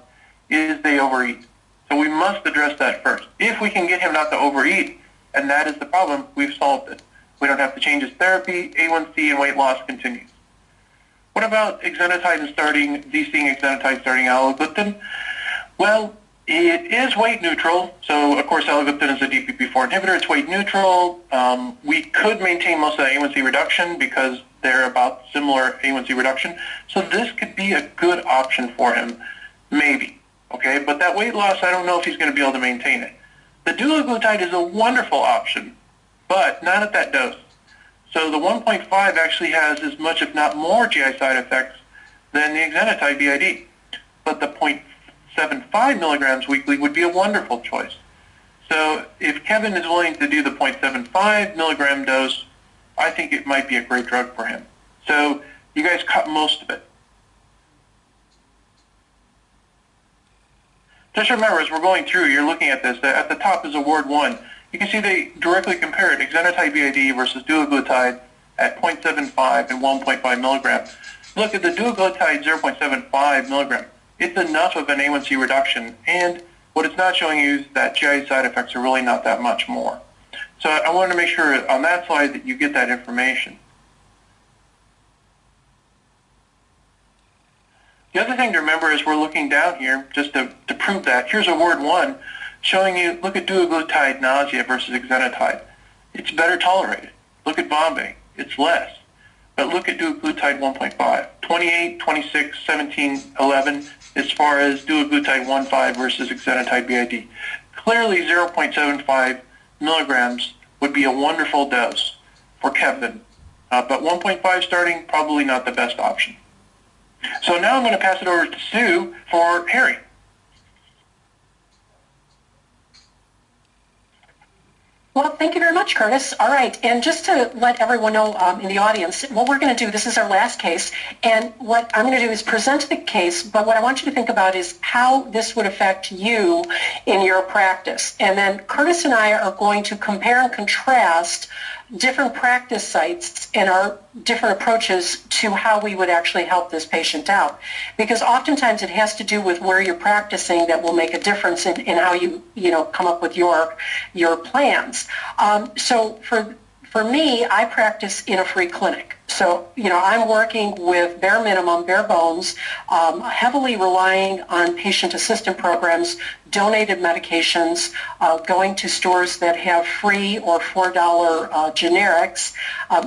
is they overeat. So we must address that first. If we can get him not to overeat, and that is the problem, we've solved it. We don't have to change his therapy, A1C and weight loss continues. What about exenatide and DCing exenatide starting allogliptin? Well, it is weight neutral. So, of course, allogliptin is a DPP-4 inhibitor. It's weight neutral. We could maintain most of the A1C reduction because they're about similar A1C reduction. So this could be a good option for him, maybe. Okay, but that weight loss, I don't know if he's going to be able to maintain it. The dulaglutide is a wonderful option, but not at that dose. So the 1.5 actually has as much, if not more, GI side effects than the exenatide BID. But the 0.75 milligrams weekly would be a wonderful choice. So if Kevin is willing to do the 0.75 milligram dose, I think it might be a great drug for him. So you guys cut most of it. Just remember, as we're going through, you're looking at this, at the top is award 1. You can see they directly compare it, exenatide BID versus dulaglutide at 0.75 and 1.5 milligram. Look at the dulaglutide 0.75 milligram. It's enough of an A1C reduction, and what it's not showing you is that GI side effects are really not that much more. So I wanted to make sure on that slide that you get that information. The other thing to remember is we're looking down here just to prove that. Here's award 1 showing you, look at dulaglutide nausea versus exenatide. It's better tolerated. Look at vomiting. It's less. But look at dulaglutide 1.5. 28, 26, 17, 11 as far as dulaglutide 1.5 versus exenatide BID. Clearly 0.75 milligrams would be a wonderful dose for Kevin. But 1.5 starting, probably not the best option. So now I'm going to pass it over to Sue for Harry. Well, thank you very much, Curtis. All right, and just to let everyone know in the audience, what we're going to do, this is our last case, and what I'm going to do is present the case, but what I want you to think about is how this would affect you in your practice. And then Curtis and I are going to compare and contrast different practice sites and our different approaches to how we would actually help this patient out. Because oftentimes it has to do with where you're practicing that will make a difference in how you come up with your plans. So for me, I practice in a free clinic. So, I'm working with bare minimum, bare bones, heavily relying on patient assistance programs, donated medications, going to stores that have free or $4 generics,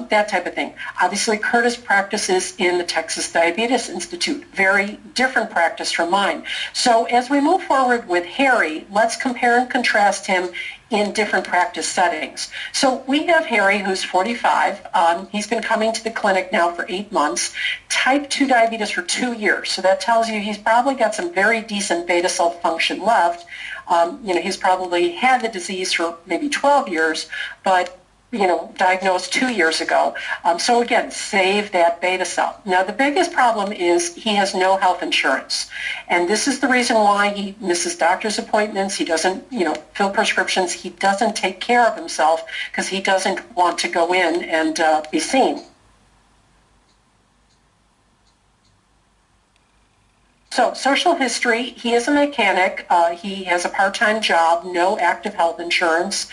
that type of thing. Obviously, Curtis practices in the Texas Diabetes Institute. Very different practice from mine. So as we move forward with Harry, let's compare and contrast him in different practice settings. So we have Harry, who's 45. He's been coming to the clinic now for 8 months. Type 2 diabetes for 2 years. So that tells you he's probably got some very decent beta cell function left. He's probably had the disease for maybe 12 years, but diagnosed 2 years ago. So again, save that beta cell. Now the biggest problem is he has no health insurance. And this is the reason why he misses doctor's appointments. He doesn't, fill prescriptions. He doesn't take care of himself because he doesn't want to go in and be seen. So social history, he is a mechanic. He has a part-time job, no active health insurance.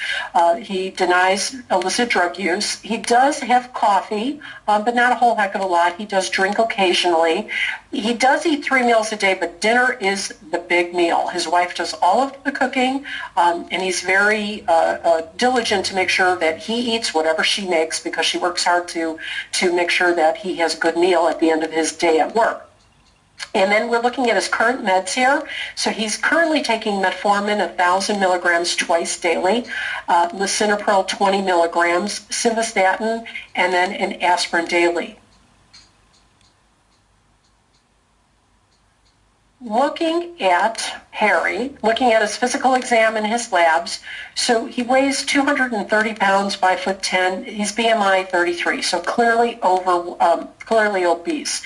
He denies illicit drug use. He does have coffee, but not a whole heck of a lot. He does drink occasionally. He does eat 3 meals a day, but dinner is the big meal. His wife does all of the cooking, and he's very diligent to make sure that he eats whatever she makes because she works hard to make sure that he has a good meal at the end of his day at work. And then we're looking at his current meds here. So he's currently taking metformin 1,000 milligrams twice daily, lisinopril 20 milligrams, simvastatin, and then an aspirin daily. Looking at Harry, looking at his physical exam and his labs, so he weighs 230 pounds, 5'10". He's BMI 33, so clearly obese.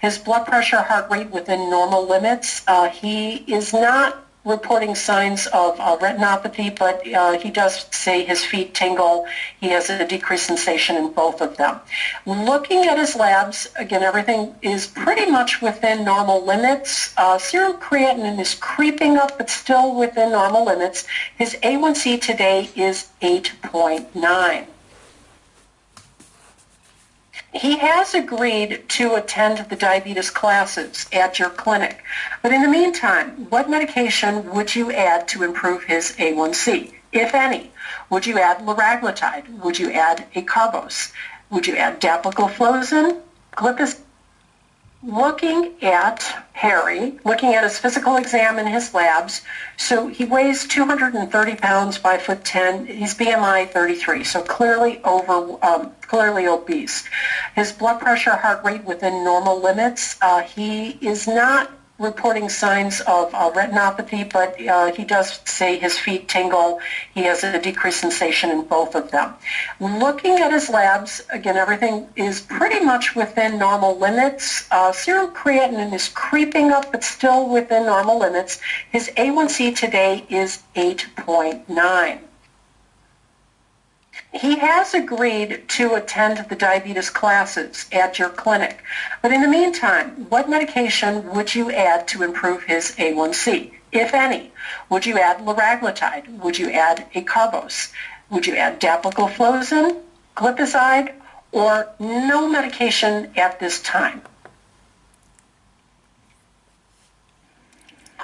His blood pressure, heart rate within normal limits. He is not reporting signs of retinopathy, but he does say his feet tingle. He has a decreased sensation in both of them. Looking at his labs, again, everything is pretty much within normal limits. Serum creatinine is creeping up, but still within normal limits. His A1C today is 8.9. He has agreed to attend the diabetes classes at your clinic. But in the meantime, what medication would you add to improve his A1C, if any? Would you add liraglutide? Would you add acarbose? Would you add dapagliflozin, glipizide? Looking at Harry, looking at his physical exam and his labs, so he weighs 230 pounds, 5'10". He's BMI 33, so clearly obese. His blood pressure, heart rate within normal limits. He is not reporting signs of retinopathy, but he does say his feet tingle. He has a decreased sensation in both of them. Looking at his labs, again, everything is pretty much within normal limits. Serum creatinine is creeping up, but still within normal limits. His A1C today is 8.9. He has agreed to attend the diabetes classes at your clinic. But in the meantime, what medication would you add to improve his A1C, if any? Would you add liraglutide? Would you add acarbose? Would you add dapagliflozin, glipizide, or no medication at this time?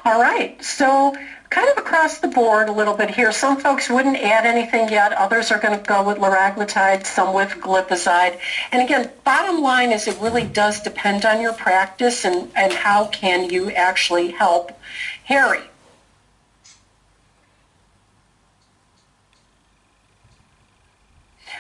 All right, so kind of across the board a little bit here. Some folks wouldn't add anything yet. Others are going to go with liraglutide, some with glipizide. And again, bottom line is it really does depend on your practice and how can you actually help Harry.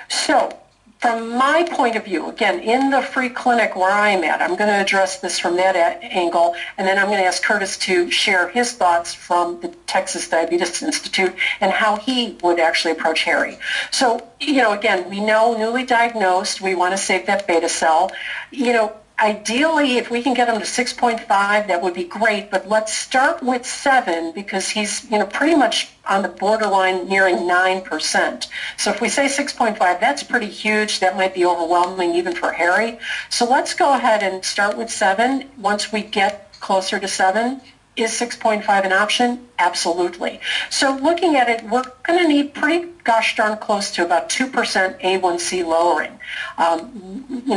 So From my point of view, again, in the free clinic where I'm at, I'm going to address this from that angle, and then I'm going to ask Curtis to share his thoughts from the Texas Diabetes Institute and how he would actually approach Harry. So, again, we know newly diagnosed, we want to save that beta cell. Ideally, if we can get him to 6.5, that would be great, but let's start with 7 because he's, pretty much on the borderline nearing 9%. So if we say 6.5, that's pretty huge. That might be overwhelming even for Harry. So let's go ahead and start with 7. Once we get closer to 7, is 6.5 an option? Absolutely. So looking at it, we're going to need pretty gosh darn close to about 2% A1C lowering.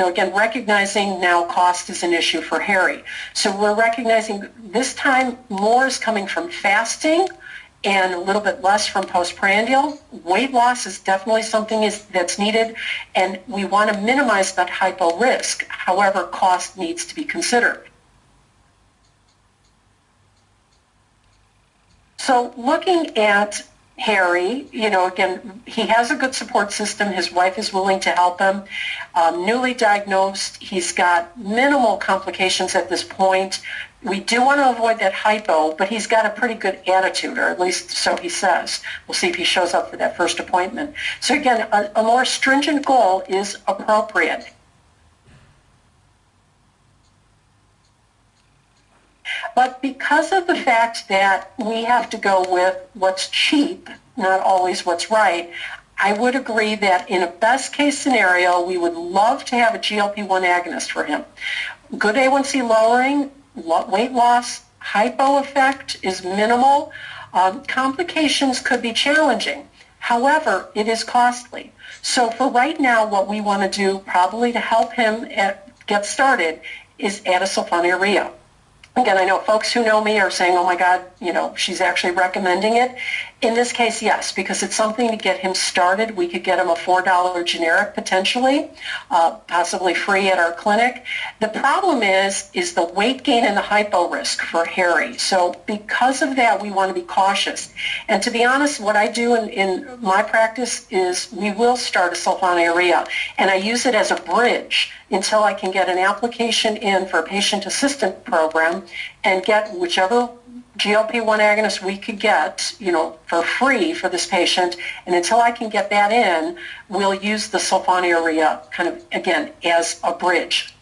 Again, recognizing now cost is an issue for Harry. So we're recognizing this time more is coming from fasting and a little bit less from postprandial. Weight loss is definitely something that's needed, and we want to minimize that hypo risk. However, cost needs to be considered. So looking at Harry, again, he has a good support system. His wife is willing to help him. Newly diagnosed, he's got minimal complications at this point. We do want to avoid that hypo, but he's got a pretty good attitude, or at least so he says. We'll see if he shows up for that first appointment. So again, a more stringent goal is appropriate. But because of the fact that we have to go with what's cheap, not always what's right, I would agree that in a best case scenario, we would love to have a GLP-1 agonist for him. Good A1C lowering, weight loss, hypo effect is minimal. Complications could be challenging. However, it is costly. So for right now, what we want to do probably to help him get started is add a sulfonylurea. Again, I know folks who know me are saying, oh my God, she's actually recommending it. In this case, yes, because it's something to get him started. We could get him a $4 generic potentially, possibly free at our clinic. The problem is the weight gain and the hypo risk for Harry. So because of that, we want to be cautious. And to be honest, what I do in my practice is we will start a sulfonylurea, and I use it as a bridge until I can get an application in for a patient assistant program and get whichever GLP-1 agonist we could get, for free for this patient. And until I can get that in, we'll use the sulfonylurea kind of, again, as a bridge.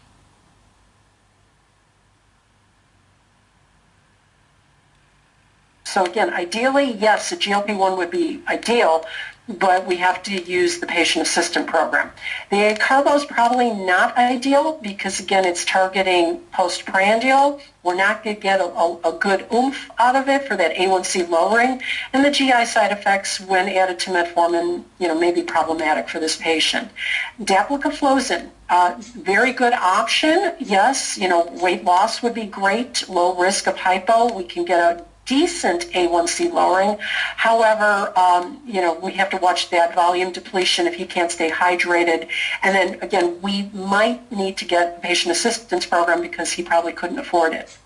So again, ideally, yes, a GLP-1 would be ideal, but we have to use the patient assistant program. The carbo is probably not ideal because, again, it's targeting postprandial. We're not going to get a good oomph out of it for that A1C lowering. And the GI side effects when added to metformin, may be problematic for this patient. Dapagliflozin, very good option. Yes, weight loss would be great. Low risk of hypo. We can get a decent A1C lowering. However, we have to watch that volume depletion if he can't stay hydrated. And then, again, we might need to get a patient assistance program because he probably couldn't afford it.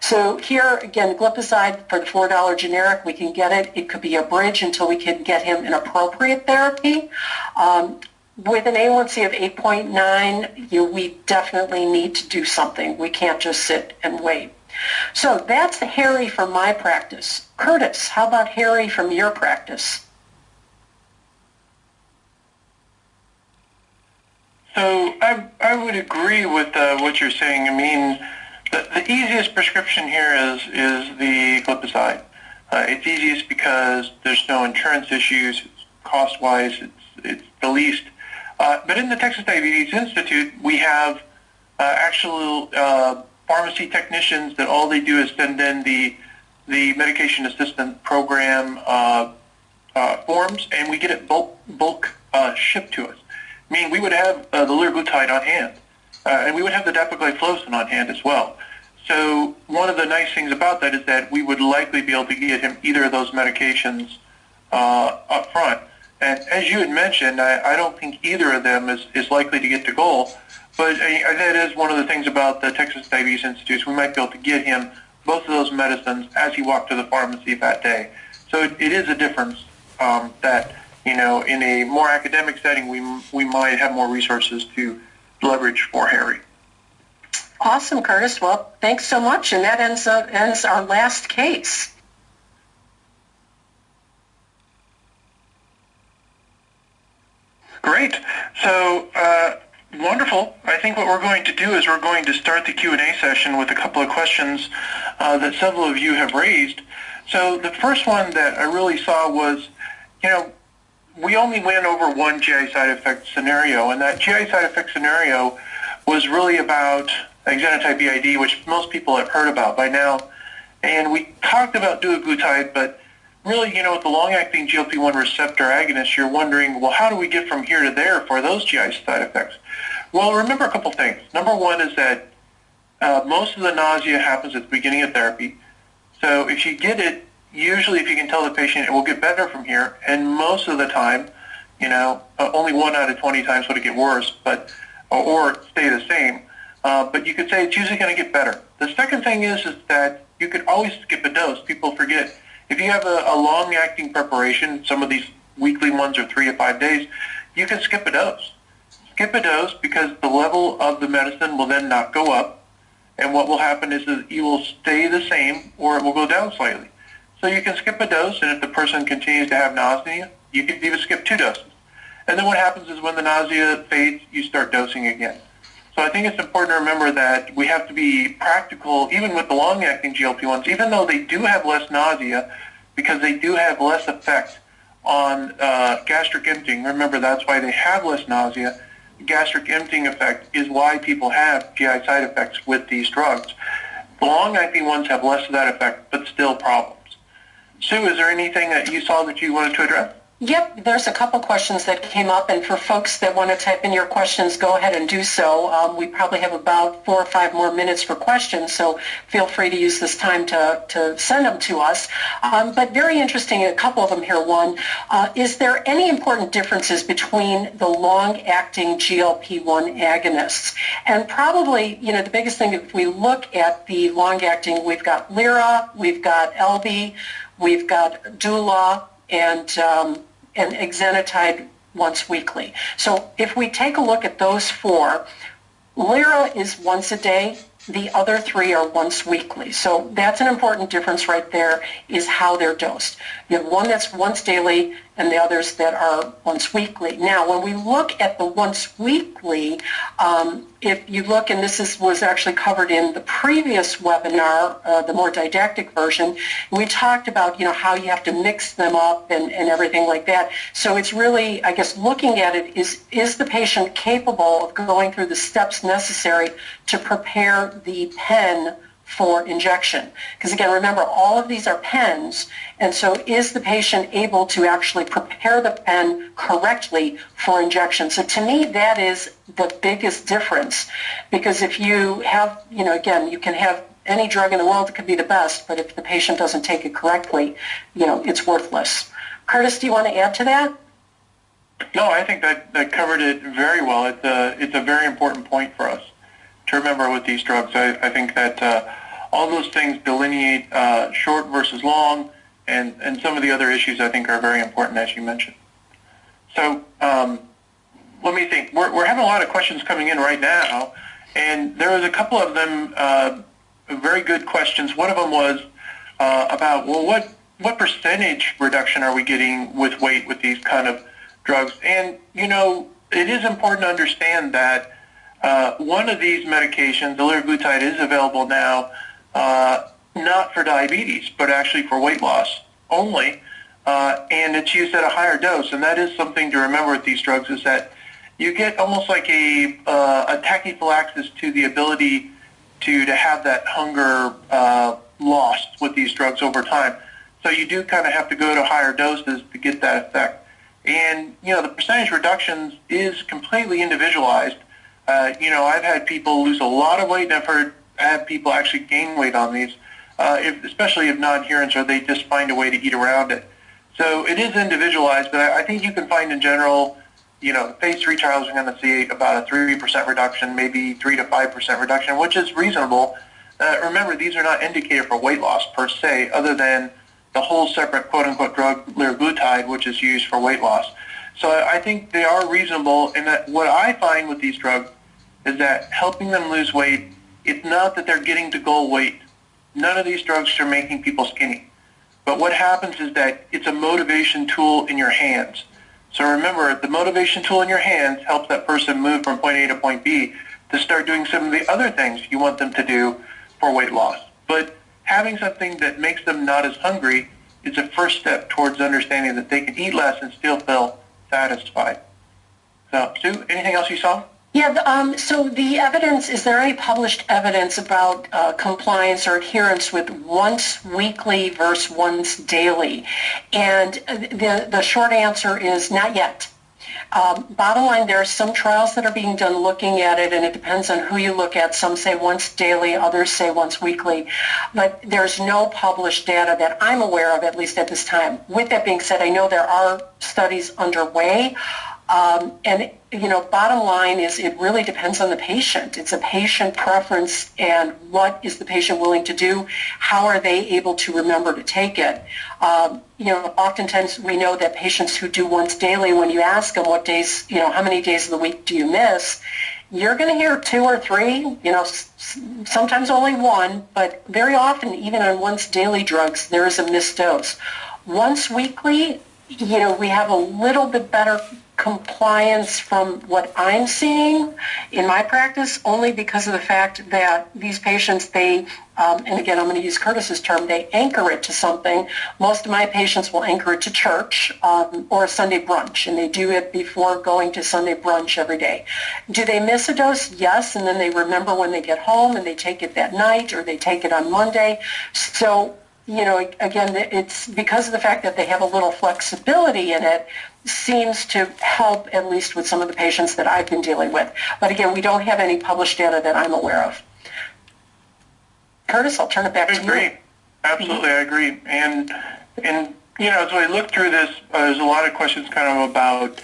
So here, again, glipizide for the $4 generic, we can get it. It could be a bridge until we can get him an appropriate therapy. With an A1C of 8.9, we definitely need to do something. We can't just sit and wait. So that's Harry from my practice. Curtis, how about Harry from your practice? So I would agree with what you're saying. I mean, the easiest prescription here is the glipizide. It's easiest because there's no insurance issues. Cost-wise, it's the least. But in the Texas Diabetes Institute, we have actual pharmacy technicians that all they do is send in the medication assistant program forms, and we get it bulk shipped to us. I mean, we would have the liraglutide on hand, and we would have the dapagliflozin on hand as well. So one of the nice things about that is that we would likely be able to get him either of those medications up front. And as you had mentioned, I don't think either of them is likely to get to goal, but that is one of the things about the Texas Diabetes Institute. We might be able to get him both of those medicines as he walked to the pharmacy that day. So it is a difference that, in a more academic setting, we might have more resources to leverage for Harry. Awesome, Curtis. Well, thanks so much. And that ends our last case. Great. So, wonderful. I think what we're going to do is we're going to start the Q&A session with a couple of questions that several of you have raised. So the first one that I really saw was, we only went over one GI side effect scenario, and that GI side effect scenario was really about exenatide BID, which most people have heard about by now. And we talked about dulaglutide, but really, with the long-acting GLP-1 receptor agonist, you're wondering, well, how do we get from here to there for those GI side effects? Well, remember a couple things. Number one is that most of the nausea happens at the beginning of therapy. So if you get it, usually if you can tell the patient it will get better from here, and most of the time, only 1 out of 20 times would it get worse, or stay the same. But you could say it's usually going to get better. The second thing is that you could always skip a dose. People forget. If you have a long-acting preparation, some of these weekly ones are 3 to 5 days, you can skip a dose. Skip a dose because the level of the medicine will then not go up, and what will happen is that you will stay the same or it will go down slightly. So you can skip a dose, and if the person continues to have nausea, you can even skip 2 doses. And then what happens is when the nausea fades, you start dosing again. So I think it's important to remember that we have to be practical, even with the long-acting GLP-1s, even though they do have less nausea, because they do have less effect on gastric emptying. Remember, that's why they have less nausea. The gastric emptying effect is why people have GI side effects with these drugs. The long-acting ones have less of that effect, but still problems. Sue, is there anything that you saw that you wanted to address? Yep, there's a couple questions that came up, and for folks that want to type in your questions, go ahead and do so. We probably have about 4 or 5 more minutes for questions, so feel free to use this time to send them to us. But very interesting, a couple of them here. One, is there any important differences between the long-acting GLP-1 agonists? And probably, the biggest thing, if we look at the long-acting, we've got Lyra, we've got LB, we've got Dula, and exenatide once weekly. So if we take a look at those 4, Lyra is once a day. The other 3 are once weekly. So that's an important difference right there, is how they're dosed. You have one that's once daily and the others that are once weekly. Now, when we look at the once weekly, if you look, and this was actually covered in the previous webinar, the more didactic version, we talked about, how you have to mix them up and everything like that. So it's really, I guess, looking at it is the patient capable of going through the steps necessary to prepare the pen for injection? Because again, remember, all of these are pens, and so is the patient able to actually prepare the pen correctly for injection? So to me, that is the biggest difference, because if you have, again, you can have any drug in the world that could be the best, but if the patient doesn't take it correctly, it's worthless. Curtis, do you want to add to that? No, I think that covered it very well. It's a very important point for us to remember with these drugs. I think that all those things delineate short versus long, and some of the other issues I think are very important, as you mentioned. So let me think. We're having a lot of questions coming in right now, and there was a couple of them very good questions. One of them was about, well, what percentage reduction are we getting with weight with these kind of drugs? And, it is important to understand that one of these medications, the liraglutide, is available now not for diabetes, but actually for weight loss only, and it's used at a higher dose. And that is something to remember with these drugs, is that you get almost like a tachyphylaxis to the ability to have that hunger lost with these drugs over time. So you do kind of have to go to higher doses to get that effect. And, the percentage reductions is completely individualized. I've had people lose a lot of weight, and I've had people actually gain weight on these, especially if non-adherence, or they just find a way to eat around it. So it is individualized, but I think you can find in general, phase 3 trials are going to see about a 3% reduction, maybe 3 to 5% reduction, which is reasonable. Remember, these are not indicated for weight loss per se, other than the whole separate quote-unquote drug, liraglutide, which is used for weight loss. So I think they are reasonable, and that what I find with these drugs is that helping them lose weight, it's not that they're getting to goal weight. None of these drugs are making people skinny. But what happens is that it's a motivation tool in your hands. So remember, the motivation tool in your hands helps that person move from point A to point B to start doing some of the other things you want them to do for weight loss. But having something that makes them not as hungry is a first step towards understanding that they can eat less and still feel satisfied. So, Sue, anything else you saw? Yeah, so the evidence, is there any published evidence about compliance or adherence with once weekly versus once daily? And the short answer is not yet. Bottom line, there are some trials that are being done looking at it, and it depends on who you look at. Some say once daily, others say once weekly. But there's no published data that I'm aware of, at least at this time. With that being said, I know there are studies underway. And, you know, bottom line is it really depends on the patient. It's a patient preference, and what is the patient willing to do? How are they able to remember to take it? You know, oftentimes we know that patients who do once daily, when you ask them what days, you know, how many days of the week do you miss, you're going to hear 2 or 3, you know, sometimes only 1, but very often, even on once daily drugs, there is a missed dose. Once weekly, you know, we have a little bit better compliance from what I'm seeing in my practice, only because of the fact that these patients, they, and again, I'm going to use Curtis's term, they anchor it to something. Most of my patients will anchor it to church or a Sunday brunch, and they do it before going to Sunday brunch every day. Do they miss a dose? Yes, and then they remember when they get home and they take it that night, or they take it on Monday. So, you know, again, it's because of the fact that they have a little flexibility in it, seems to help, at least with some of the patients that I've been dealing with. But again, we don't have any published data that I'm aware of. Curtis, I'll turn it back to you. I agree. Absolutely, I agree. And you know, as we look through this, there's a lot of questions kind of about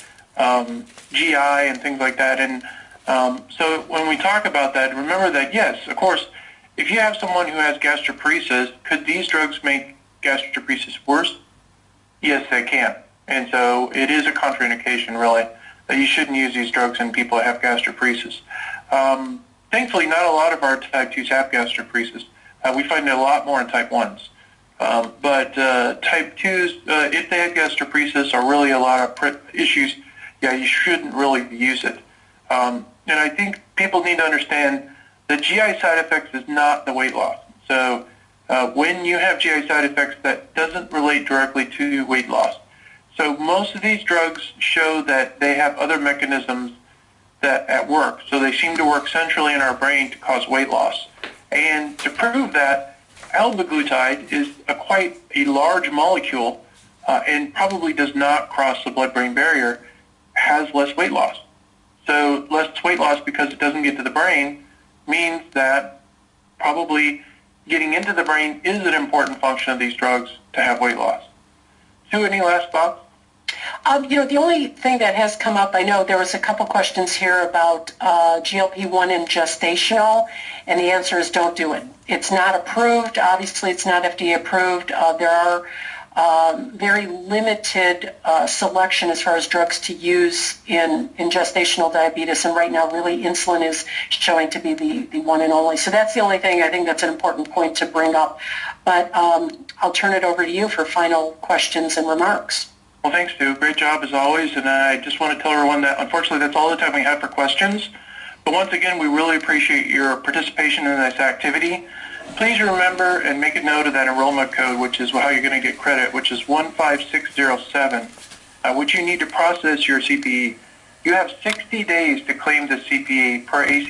GI and things like that. And so when we talk about that, remember that, yes, of course, if you have someone who has gastroparesis, could these drugs make gastroparesis worse? Yes, they can. And so it is a contraindication, really, that you shouldn't use these drugs in people who have gastroparesis. Thankfully, not a lot of our type 2s have gastroparesis. We find it a lot more in type 1s. But type 2s, if they have gastroparesis or really a lot of issues, yeah, you shouldn't really use it. And I think people need to understand that GI side effects is not the weight loss. So when you have GI side effects, that doesn't relate directly to weight loss. So most of these drugs show that they have other mechanisms that at work. So they seem to work centrally in our brain to cause weight loss. And to prove that, albiglutide is quite a large molecule and probably does not cross the blood-brain barrier, has less weight loss. So less weight loss because it doesn't get to the brain means that probably getting into the brain is an important function of these drugs to have weight loss. Sue, any last thoughts? You know, the only thing that has come up, I know there was a couple questions here about GLP-1 and gestational, and the answer is don't do it. It's not approved. Obviously, it's not FDA approved. There are very limited selection as far as drugs to use in gestational diabetes, and right now really insulin is showing to be the one and only. So that's the only thing I think that's an important point to bring up. But I'll turn it over to you for final questions and remarks. Well, thanks, Sue. Great job as always, and I just want to tell everyone that unfortunately that's all the time we have for questions. But once again, we really appreciate your participation in this activity. Please remember and make a note of that enrollment code, which is how you're going to get credit, which is 15607, which you need to process your CPE. You have 60 days to claim the CPE per ACP